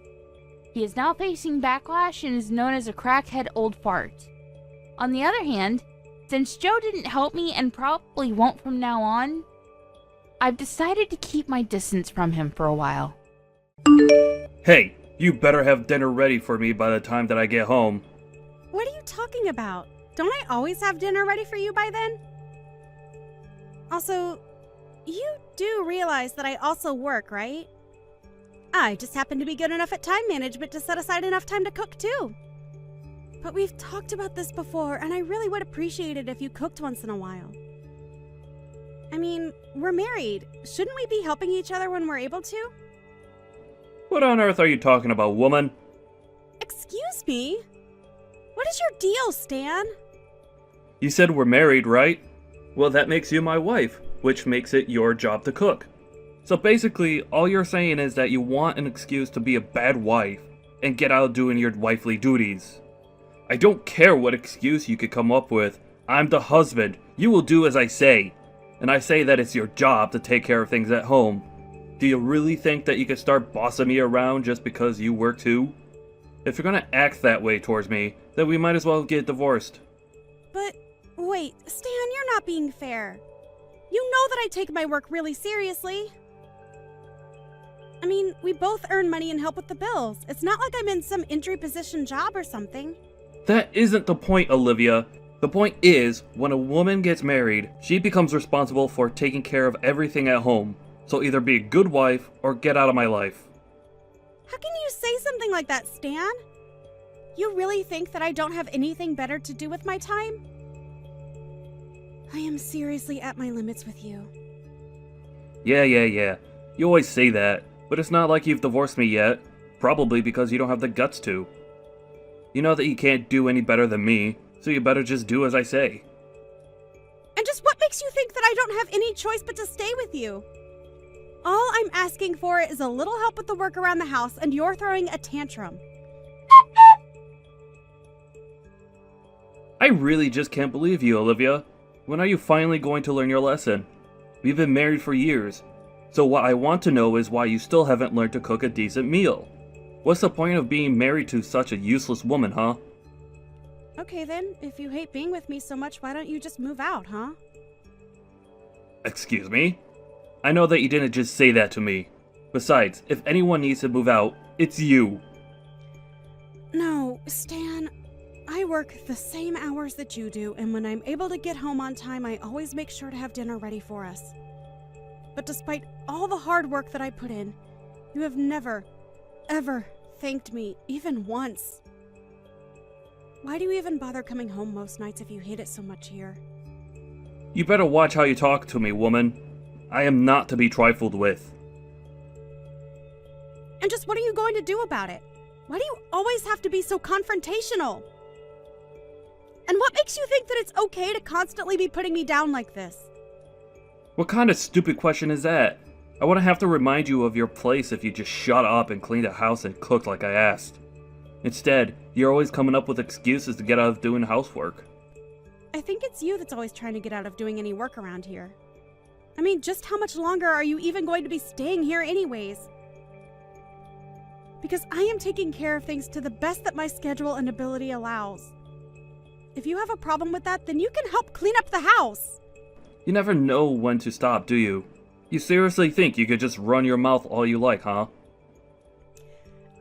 He is now facing backlash and is known as a crackhead old fart. On the other hand, since Joe didn't help me and probably won't from now on, I've decided to keep my distance from him for a while. Hey, you better have dinner ready for me by the time that I get home. What are you talking about? Don't I always have dinner ready for you by then? Also, you do realize that I also work, right? I just happen to be good enough at time management to set aside enough time to cook too. But we've talked about this before, and I really would appreciate it if you cooked once in a while. I mean, we're married. Shouldn't we be helping each other when we're able to? What on earth are you talking about, woman? Excuse me? What is your deal, Stan? You said we're married, right? Well, that makes you my wife, which makes it your job to cook. So basically, all you're saying is that you want an excuse to be a bad wife and get out doing your wifely duties. I don't care what excuse you could come up with. I'm the husband. You will do as I say. And I say that it's your job to take care of things at home. Do you really think that you can start bossing me around just because you work too? If you're gonna act that way towards me, then we might as well get divorced. But, wait, Stan, you're not being fair. You know that I take my work really seriously. I mean, we both earn money and help with the bills. It's not like I'm in some entry position job or something. That isn't the point, Olivia. The point is, when a woman gets married, she becomes responsible for taking care of everything at home. So either be a good wife or get out of my life. How can you say something like that, Stan? You really think that I don't have anything better to do with my time? I am seriously at my limits with you. Yeah. You always say that, but it's not like you've divorced me yet. Probably because you don't have the guts to. You know that you can't do any better than me, so you better just do as I say. And just what makes you think that I don't have any choice but to stay with you? All I'm asking for is a little help with the work around the house, and you're throwing a tantrum. really just can't believe you, Olivia. When are you finally going to learn your lesson? We've been married for years, so what I want to know is why you still haven't learned to cook a decent meal. What's the point of being married to such a useless woman, huh? Okay then, if you hate being with me so much, why don't you just move out, huh? Excuse me? I know that you didn't just say that to me. Besides, if anyone needs to move out, it's you. No, Stan. I work the same hours that you do, and when I'm able to get home on time, I always make sure to have dinner ready for us. But despite all the hard work that I put in, you have never, ever thanked me, even once. Why do you even bother coming home most nights if you hate it so much here? You better watch how you talk to me, woman. I am not to be trifled with. And just what are you going to do about it? Why do you always have to be so confrontational? And what makes you think that it's okay to constantly be putting me down like this? What kind of stupid question is that? I wouldn't have to remind you of your place if you just shut up and cleaned the house and cooked like I asked. Instead, you're always coming up with excuses to get out of doing housework. I think it's you that's always trying to get out of doing any work around here. I mean, just how much longer are you even going to be staying here anyways? Because I am taking care of things to the best that my schedule and ability allows. If you have a problem with that, then you can help clean up the house. You never know when to stop, do you? You seriously think you could just run your mouth all you like, huh?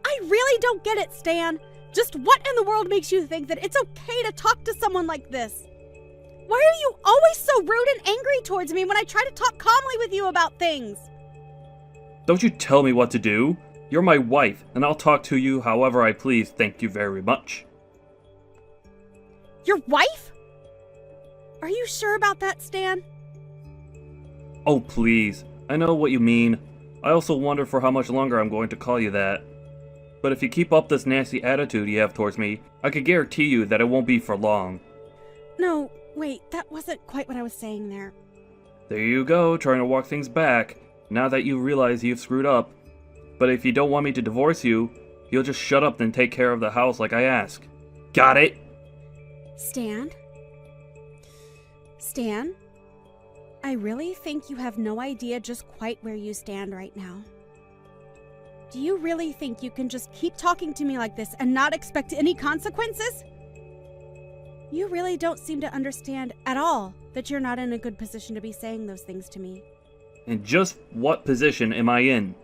I really don't get it, Stan. Just what in the world makes you think that it's okay to talk to someone like this? Why are you always so rude and angry towards me when I try to talk calmly with you about things? Don't you tell me what to do. You're my wife, and I'll talk to you however I please, thank you very much. Your wife? Are you sure about that, Stan? Oh, please. I know what you mean. I also wonder for how much longer I'm going to call you that. But if you keep up this nasty attitude you have towards me, I can guarantee you that it won't be for long. No, wait, that wasn't quite what I was saying there. There you go, trying to walk things back, now that you realize you've screwed up. But if you don't want me to divorce you, you'll just shut up and take care of the house like I ask. Got it? Stan? Stan? I really think you have no idea just quite where you stand right now. Do you really think you can just keep talking to me like this and not expect any consequences? You really don't seem to understand at all that you're not in a good position to be saying those things to me. And just what position am I in?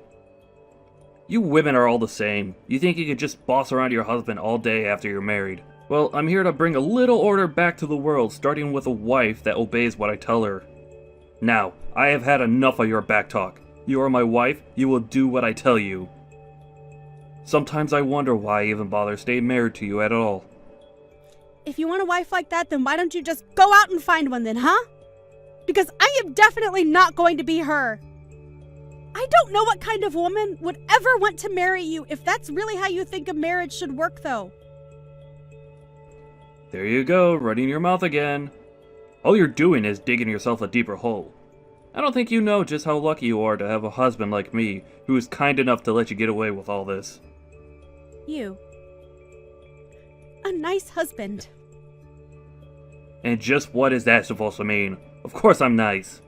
You women are all the same. You think you could just boss around your husband all day after you're married. Well, I'm here to bring a little order back to the world, starting with a wife that obeys what I tell her. Now, I have had enough of your backtalk. You are my wife, you will do what I tell you. Sometimes I wonder why I even bother staying married to you at all. If you want a wife like that, then why don't you just go out and find one then, huh? Because I am definitely not going to be her. I don't know what kind of woman would ever want to marry you if that's really how you think a marriage should work, though. There you go, running your mouth again. All you're doing is digging yourself a deeper hole. I don't think you know just how lucky you are to have a husband like me who is kind enough to let you get away with all this. You. A nice husband. And just what is that supposed to mean? Of course I'm nice.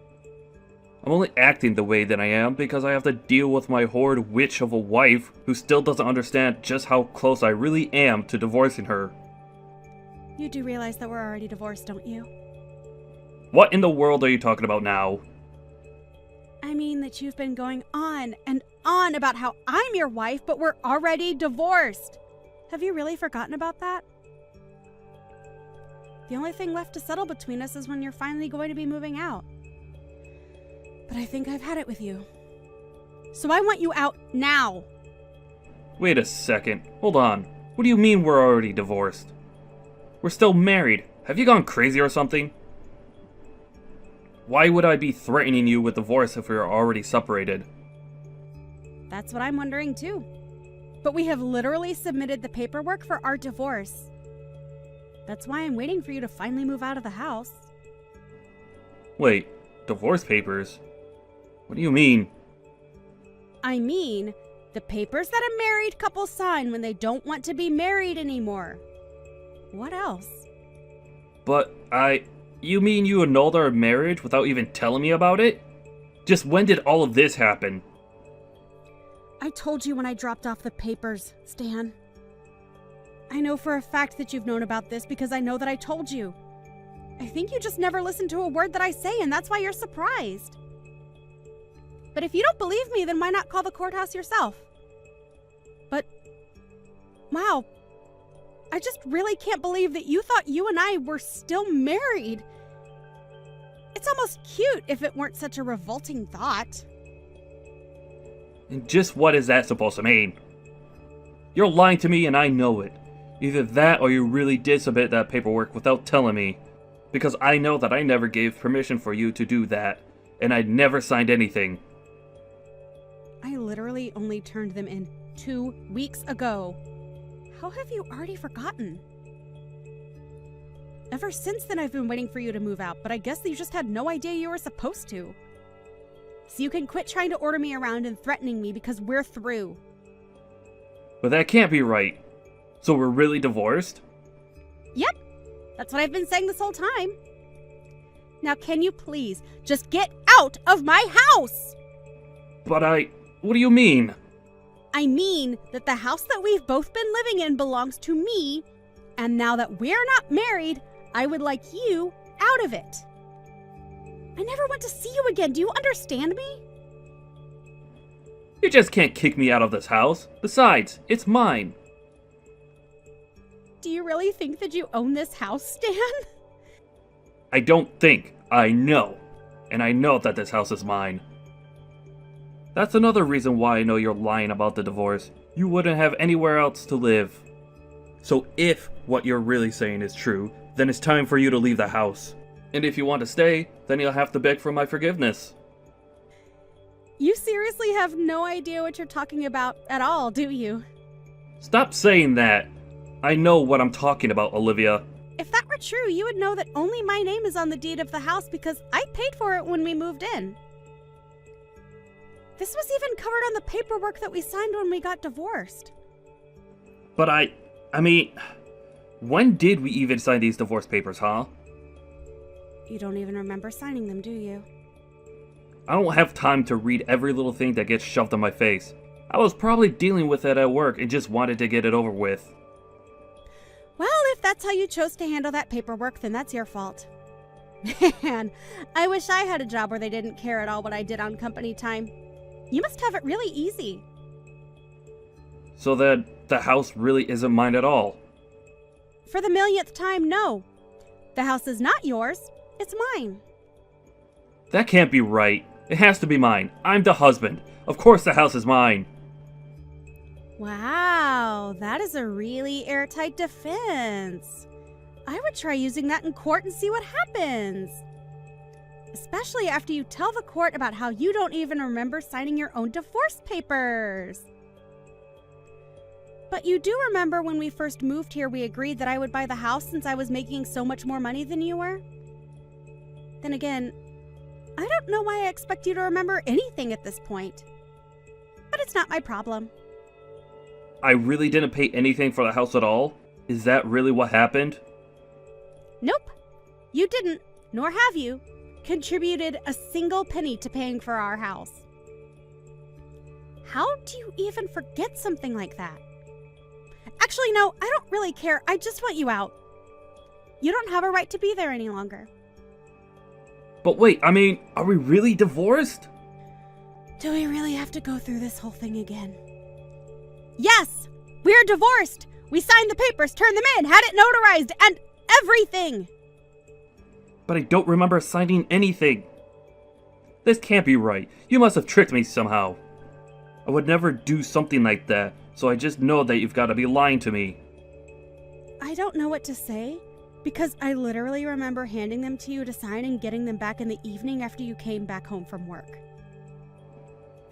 I'm only acting the way that I am because I have to deal with my horrid witch of a wife who still doesn't understand just how close I really am to divorcing her. You do realize that we're already divorced, don't you? What in the world are you talking about now? I mean that you've been going on and on about how I'm your wife, but we're already divorced. Have you really forgotten about that? The only thing left to settle between us is when you're finally going to be moving out. But I think I've had it with you. So I want you out now. Wait a second. Hold on. What do you mean we're already divorced? We're still married. Have you gone crazy or something? Why would I be threatening you with divorce if we are already separated? That's what I'm wondering too. But we have literally submitted the paperwork for our divorce. That's why I'm waiting for you to finally move out of the house. Wait, divorce papers? What do you mean? I mean, the papers that a married couple sign when they don't want to be married anymore. What else? But you mean you annulled our marriage without even telling me about it? Just when did all of this happen? I told you when I dropped off the papers, Stan. I know for a fact that you've known about this because I know that I told you. I think you just never listen to a word that I say, and that's why you're surprised. But if you don't believe me, then why not call the courthouse yourself? But, wow, I just really can't believe that you thought you and I were still married. It's almost cute if it weren't such a revolting thought. And just what is that supposed to mean? You're lying to me and I know it. Either that or you really did submit that paperwork without telling me. Because I know that I never gave permission for you to do that, and I never signed anything. I literally only turned them in 2 weeks ago. How have you already forgotten? Ever since then, I've been waiting for you to move out, but I guess you just had no idea you were supposed to. So you can quit trying to order me around and threatening me because we're through. But that can't be right. So we're really divorced? Yep, that's what I've been saying this whole time. Now can you please just get out of my house? But what do you mean? I mean that the house that we've both been living in belongs to me, and now that we're not married, I would like you out of it. I never want to see you again. Do you understand me? You just can't kick me out of this house. Besides, it's mine. Do you really think that you own this house, Stan? I don't think. I know. And I know that this house is mine. That's another reason why I know you're lying about the divorce. You wouldn't have anywhere else to live. So if what you're really saying is true, then it's time for you to leave the house. And if you want to stay, then you'll have to beg for my forgiveness. You seriously have no idea what you're talking about at all, do you? Stop saying that. I know what I'm talking about, Olivia. If that were true, you would know that only my name is on the deed of the house because I paid for it when we moved in. This was even covered on the paperwork that we signed when we got divorced. But I mean, when did we even sign these divorce papers, huh? You don't even remember signing them, do you? I don't have time to read every little thing that gets shoved in my face. I was probably dealing with it at work and just wanted to get it over with. Well, if that's how you chose to handle that paperwork, then that's your fault. Man, I wish I had a job where they didn't care at all what I did on company time. You must have it really easy. So that the house really isn't mine at all. For the millionth time, no. The house is not yours. It's mine. That can't be right. It has to be mine. I'm the husband. Of course the house is mine. Wow, that is a really airtight defense. I would try using that in court and see what happens. Especially after you tell the court about how you don't even remember signing your own divorce papers. But you do remember when we first moved here, we agreed that I would buy the house since I was making so much more money than you were? Then again, I don't know why I expect you to remember anything at this point. But it's not my problem. I really didn't pay anything for the house at all? Is that really what happened? Nope. You didn't, nor have you, contributed a single penny to paying for our house. How do you even forget something like that? Actually, no, I don't really care. I just want you out. You don't have a right to be there any longer. But wait, I mean, are we really divorced? Do we really have to go through this whole thing again? Yes! We're divorced! We signed the papers, turned them in, had it notarized, and everything! But I don't remember signing anything. This can't be right. You must have tricked me somehow. I would never do something like that, so I just know that you've got to be lying to me. I don't know what to say, because I literally remember handing them to you to sign and getting them back in the evening after you came back home from work.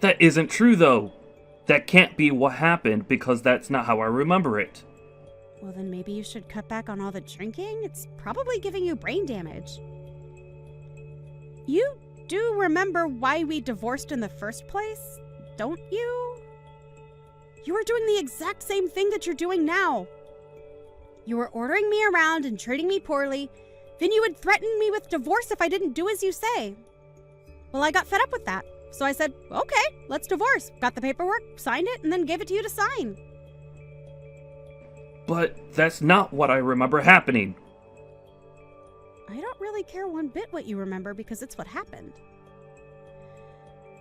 That isn't true, though. That can't be what happened because that's not how I remember it. Well, then maybe you should cut back on all the drinking. It's probably giving you brain damage. You do remember why we divorced in the first place, don't you? You were doing the exact same thing that you're doing now. You were ordering me around and treating me poorly, Then you would threaten me with divorce if I didn't do as you say. Well, I got fed up with that. So I said, okay, let's divorce. Got the paperwork, signed it, and then gave it to you to sign. But that's not what I remember happening. I don't really care one bit what you remember because it's what happened.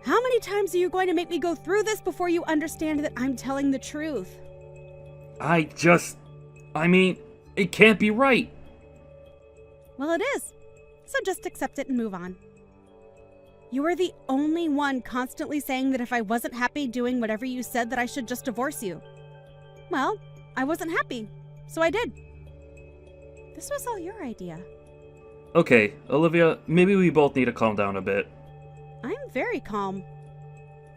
How many times are you going to make me go through this before you understand that I'm telling the truth? I mean, it can't be right. Well, it is. So just accept it and move on. You were the only one constantly saying that if I wasn't happy doing whatever you said that I should just divorce you. Well, I wasn't happy, so I did. This was all your idea. Okay, Olivia, maybe we both need to calm down a bit. I'm very calm.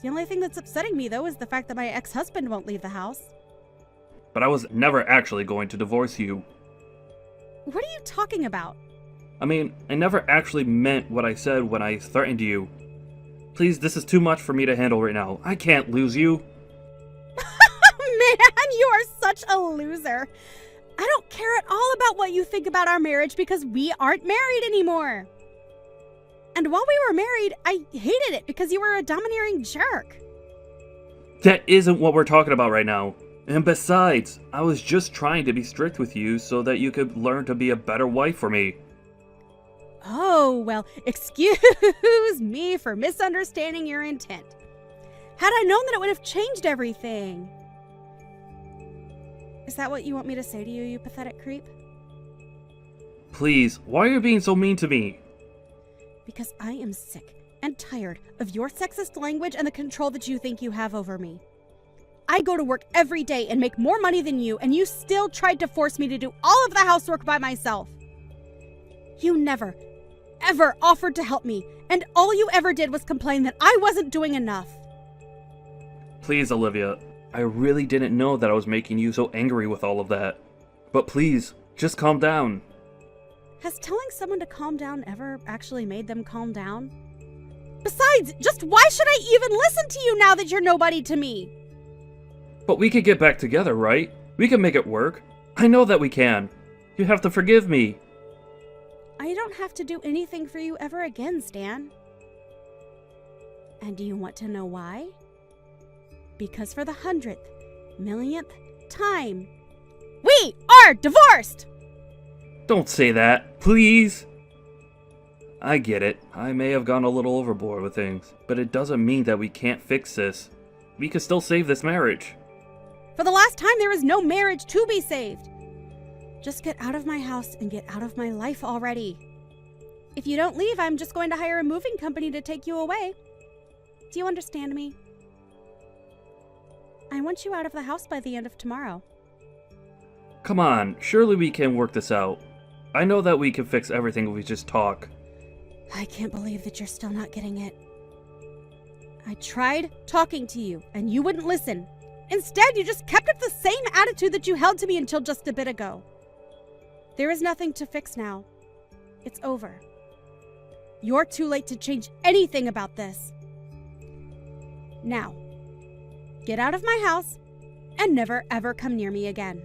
The only thing that's upsetting me, though, is the fact that my ex-husband won't leave the house. But I was never actually going to divorce you. What are you talking about? I mean, I never actually meant what I said when I threatened you. Please, this is too much for me to handle right now. I can't lose you. Man, you are such a loser. I don't care at all about what you think about our marriage because we aren't married anymore. And while we were married, I hated it because you were a domineering jerk. That isn't what we're talking about right now. And besides, I was just trying to be strict with you so that you could learn to be a better wife for me. Oh, well, excuse me for misunderstanding your intent. Had I known that it would have changed everything. Is that what you want me to say to you, you pathetic creep? Please, why are you being so mean to me? Because I am sick and tired of your sexist language and the control that you think you have over me. I go to work every day and make more money than you, and you still tried to force me to do all of the housework by myself. You never, ever offered to help me, and all you ever did was complain that I wasn't doing enough. Please, Olivia, I really didn't know that I was making you so angry with all of that. But please, just calm down. Has telling someone to calm down ever actually made them calm down? Besides, just why should I even listen to you now that you're nobody to me? But we could get back together, right? We can make it work. I know that we can. You have to forgive me. I don't have to do anything for you ever again, Stan. And do you want to know why? Because for the 100th, millionth time, we are divorced! Don't say that, please. I get it. I may have gone a little overboard with things, but it doesn't mean that we can't fix this. We can still save this marriage. For the last time, there is no marriage to be saved. Just get out of my house and get out of my life already. If you don't leave, I'm just going to hire a moving company to take you away. Do you understand me? I want you out of the house by the end of tomorrow. Come on, surely we can work this out. I know that we can fix everything if we just talk. I can't believe that you're still not getting it. I tried talking to you, and you wouldn't listen. Instead, you just kept up the same attitude that you held to me until just a bit ago. There is nothing to fix now. It's over. You're too late to change anything about this. Now, get out of my house and never ever come near me again.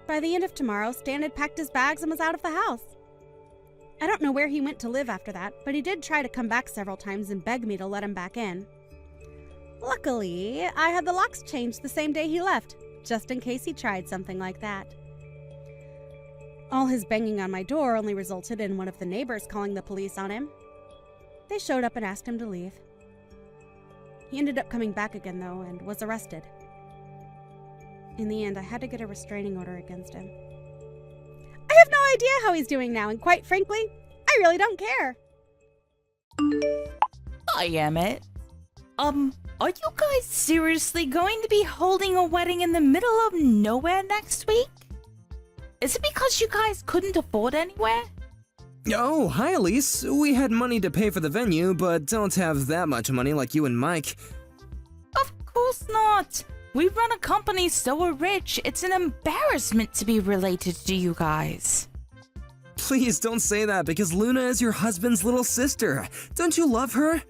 By the end of tomorrow, Stan had packed his bags and was out of the house. I don't know where he went to live after that, but he did try to come back several times and beg me to let him back in. Luckily, I had the locks changed the same day he left, just in case he tried something like that. All his banging on my door only resulted in one of the neighbors calling the police on him. They showed up and asked him to leave. He ended up coming back again, though, and was arrested. In the end, I had to get a restraining order against him. I have no idea how he's doing now, and quite frankly, I really don't care. Hi, Emmett. Are you guys seriously going to be holding a wedding in the middle of nowhere next week? Is it because you guys couldn't afford anywhere? Oh, hi Elise. We had money to pay for the venue, but don't have that much money like you and Mike. Of course not. We run a company so we're rich, it's an embarrassment to be related to you guys. Please don't say that because Luna is your husband's little sister. Don't you love her?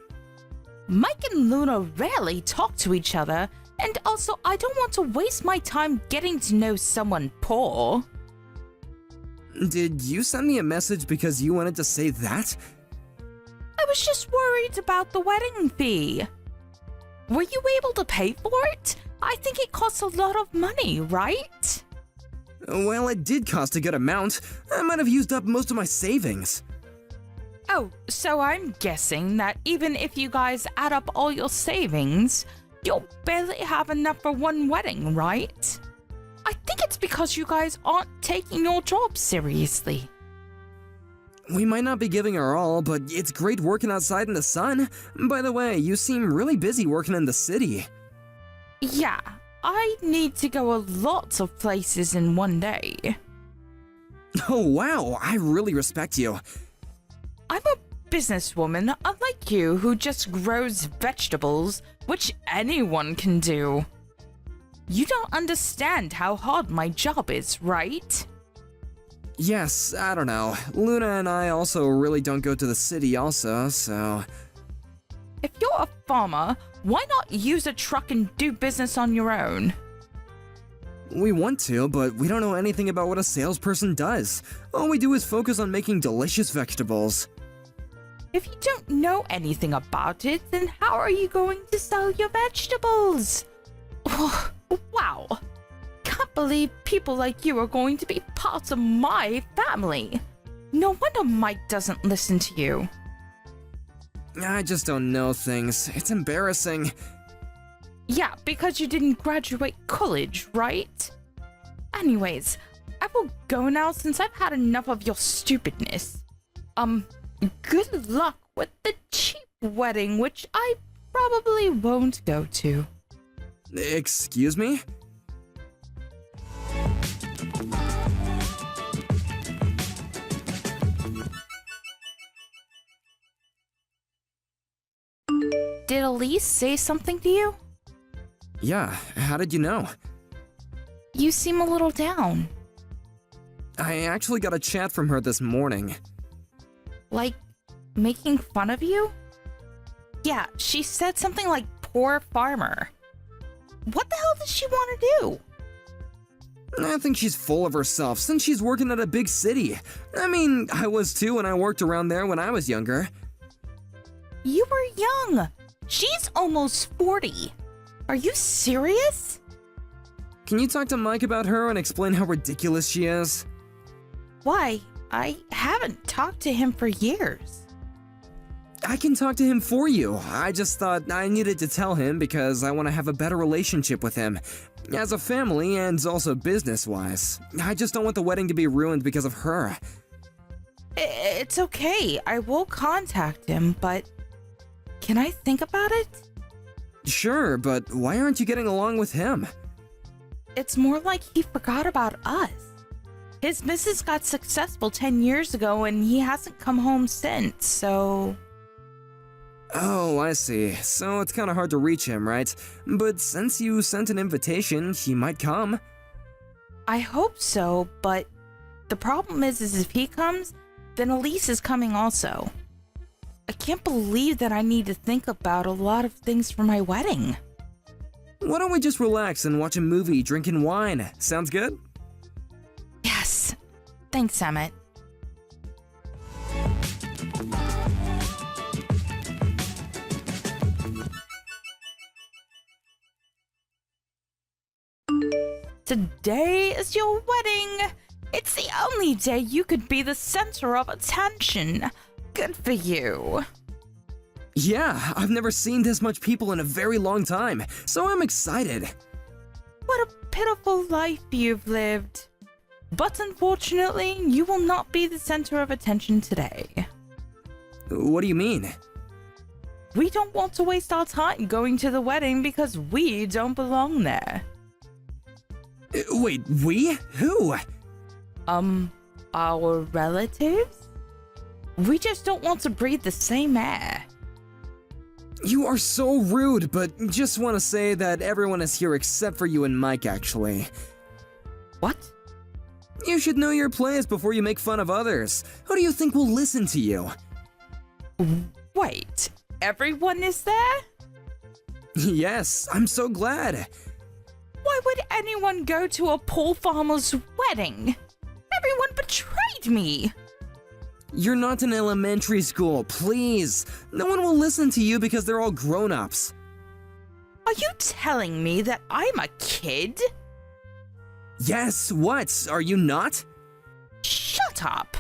Mike and Luna rarely talk to each other, And also, I don't want to waste my time getting to know someone poor. Did you send me a message because you wanted to say that? I was just worried about the wedding fee. Were you able to pay for it? I think it costs a lot of money, right? Well, it did cost a good amount. I might have used up most of my savings. Oh, so I'm guessing that even if you guys add up all your savings, you'll barely have enough for one wedding, right? I think it's because you guys aren't taking your job seriously. We might not be giving our all, but it's great working outside in the sun. By the way, you seem really busy working in the city. Yeah, I need to go a lot of places in one day. Oh wow, I really respect you. I'm a businesswoman, unlike you, who just grows vegetables, which anyone can do. You don't understand how hard my job is, right? Yes, I don't know. Luna and I also really don't go to the city also, so... If you're a farmer, why not use a truck and do business on your own? We want to, but we don't know anything about what a salesperson does. All we do is focus on making delicious vegetables. If you don't know anything about it, then how are you going to sell your vegetables? Wow. Can't believe people like you are going to be part of my family. No wonder Mike doesn't listen to you. I just don't know things. It's embarrassing. Yeah, because you didn't graduate college, right? Anyways, I will go now since I've had enough of your stupidness. Good luck with the cheap wedding, which I probably won't go to. Excuse me? Did Elise say something to you? Yeah, how did you know? You seem a little down. I actually got a chat from her this morning. Like, making fun of you? Yeah, she said something like poor farmer. What the hell does she want to do? I think she's full of herself since she's working at a big city. I mean, I was too when I worked around there when I was younger. You were young. She's almost 40. Are you serious? Can you talk to Mike about her and explain how ridiculous she is? Why? I haven't talked to him for years. I can talk to him for you. I just thought I needed to tell him because I want to have a better relationship with him. As a family and also business-wise. I just don't want the wedding to be ruined because of her. It's okay. I will contact him, but can I think about it? Sure, but why aren't you getting along with him? It's more like he forgot about us. His missus got successful 10 years ago and he hasn't come home since, so... Oh, I see. So it's kind of hard to reach him, right? But since you sent an invitation, he might come. I hope so, but the problem is if he comes, then Elise is coming also. I can't believe that I need to think about a lot of things for my wedding. Why don't we just relax and watch a movie drinking wine? Sounds good? Yes. Thanks, Emmett. Today is your wedding. It's the only day you could be the center of attention. Good for you. Yeah, I've never seen this much people in a very long time, so I'm excited. What a pitiful life you've lived. But unfortunately, you will not be the center of attention today. What do you mean? We don't want to waste our time going to the wedding because we don't belong there. Wait, we? Who? Our relatives? We just don't want to breathe the same air. You are so rude, but just want to say that everyone is here except for you and Mike, actually. What? You should know your place before you make fun of others. Who do you think will listen to you? Wait, everyone is there? Yes, I'm so glad. Why would anyone go to a poor farmer's wedding? Everyone betrayed me. You're not in elementary school, please. No one will listen to you because they're all grown-ups. Are you telling me that I'm a kid? Yes, what? Are you not? Shut up.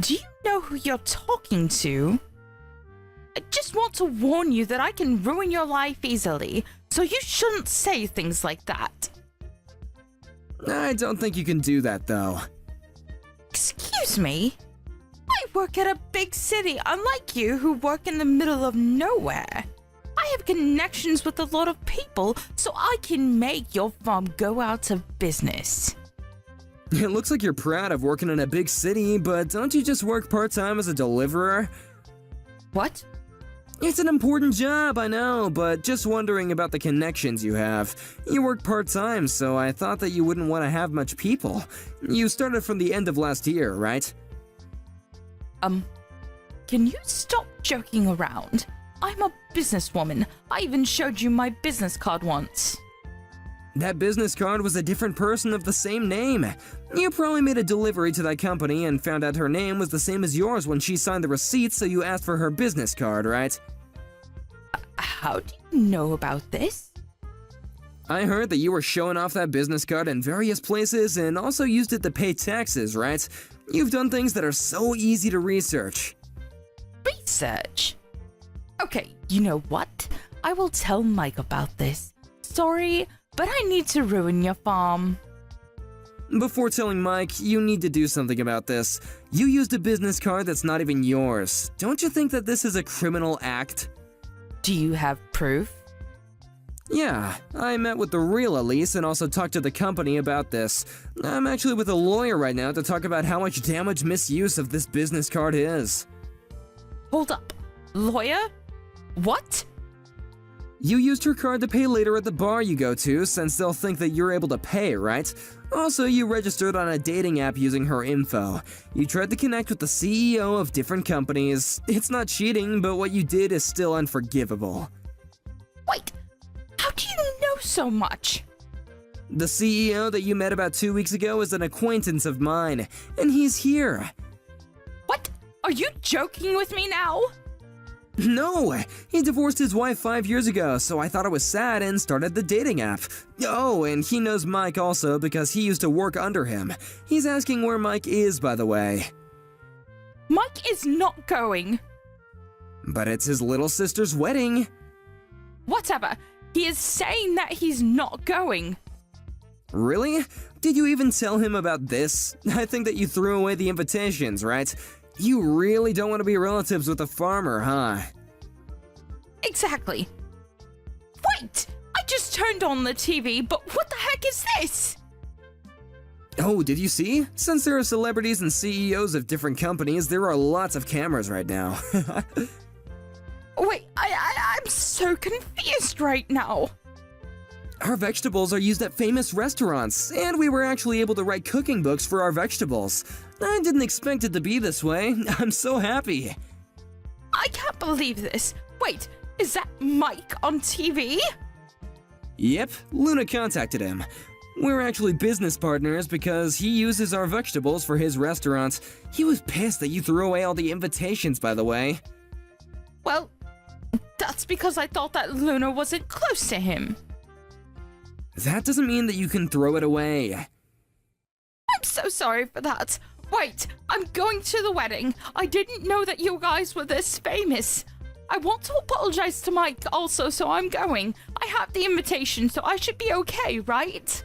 Do you know who you're talking to? I just want to warn you that I can ruin your life easily, so you shouldn't say things like that. I don't think you can do that, though. Excuse me? I work at a big city, unlike you who work in the middle of nowhere. I have connections with a lot of people, so I can make your farm go out of business. It looks like you're proud of working in a big city, but don't you just work part-time as a deliverer? What? It's an important job, I know, but just wondering about the connections you have. You work part-time, so I thought that you wouldn't want to have much people. You started from the end of last year, right? Can you stop joking around? I'm a businesswoman. I even showed you my business card once. That business card was a different person of the same name. You probably made a delivery to that company and found out her name was the same as yours when she signed the receipt, so you asked for her business card, right? How do you know about this? I heard that you were showing off that business card in various places and also used it to pay taxes, right? You've done things that are so easy to research. Research? Okay, you know what? I will tell Mike about this. Sorry, but I need to ruin your farm. Before telling Mike, you need to do something about this. You used a business card that's not even yours. Don't you think that this is a criminal act? Do you have proof? Yeah, I met with the real Elise and also talked to the company about this. I'm actually with a lawyer right now to talk about how much damage misuse of this business card is. Hold up. Lawyer? What? You used her card to pay later at the bar you go to, since they'll think that you're able to pay, right? Also, you registered on a dating app using her info. You tried to connect with the CEO of different companies. It's not cheating, but what you did is still unforgivable. Wait, how do you know so much? The CEO that you met about 2 weeks ago is an acquaintance of mine, and he's here. What? Are you joking with me now? No, he divorced his wife 5 years ago, so I thought it was sad and started the dating app. Oh, and he knows Mike also because he used to work under him. He's asking where Mike is, by the way. Mike is not going. But it's his little sister's wedding. Whatever. He is saying that he's not going. Really? Did you even tell him about this? I think that you threw away the invitations, right? You really don't want to be relatives with a farmer, huh? Exactly. Wait! I just turned on the TV, but what the heck is this? Oh, did you see? Since there are celebrities and CEOs of different companies, there are lots of cameras right now. Wait, I'm so confused right now. Our vegetables are used at famous restaurants, and we were actually able to write cooking books for our vegetables. I didn't expect it to be this way. I'm so happy. I can't believe this. Wait, is that Mike on TV? Yep, Luna contacted him. We're actually business partners because he uses our vegetables for his restaurant. He was pissed that you threw away all the invitations, by the way. Well, that's because I thought that Luna wasn't close to him. That doesn't mean that you can throw it away. I'm so sorry for that. Wait, I'm going to the wedding. I didn't know that you guys were this famous. I want to apologize to Mike also, so I'm going. I have the invitation, so I should be okay, right?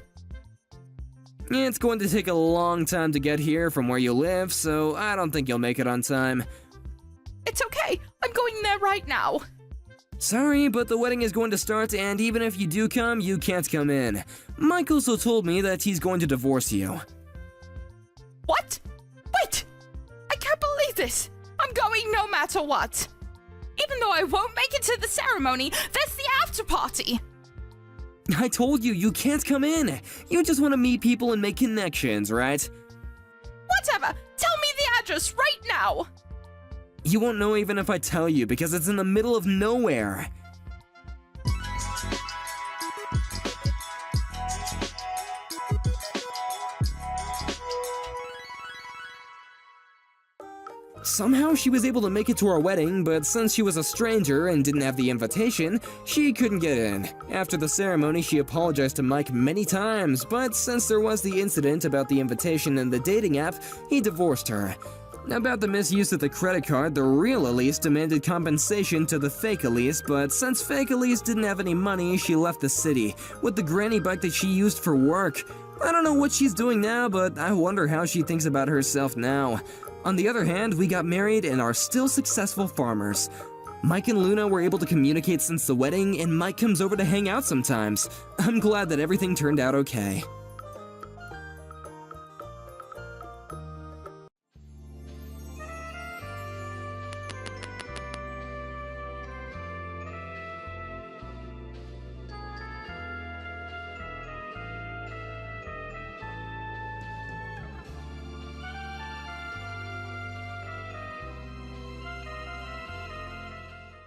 It's going to take a long time to get here from where you live, so I don't think you'll make it on time. It's okay. I'm going there right now. Sorry, but the wedding is going to start, and even if you do come, you can't come in. Mike also told me that he's going to divorce you. What? Wait! I can't believe this! I'm going no matter what! Even though I won't make it to the ceremony, there's the after party! I told you, you can't come in. You just want to meet people and make connections, right? Whatever! Tell me the address right now! You won't know even if I tell you, because it's in the middle of nowhere. Somehow she was able to make it to our wedding, but since she was a stranger and didn't have the invitation, she couldn't get in. After the ceremony, she apologized to Mike many times, but since there was the incident about the invitation and the dating app, he divorced her. About the misuse of the credit card, the real Elise demanded compensation to the fake Elise, but since fake Elise didn't have any money, she left the city with the granny bike that she used for work. I don't know what she's doing now, but I wonder how she thinks about herself now. On the other hand, we got married and are still successful farmers. Mike and Luna were able to communicate since the wedding, and Mike comes over to hang out sometimes. I'm glad that everything turned out okay.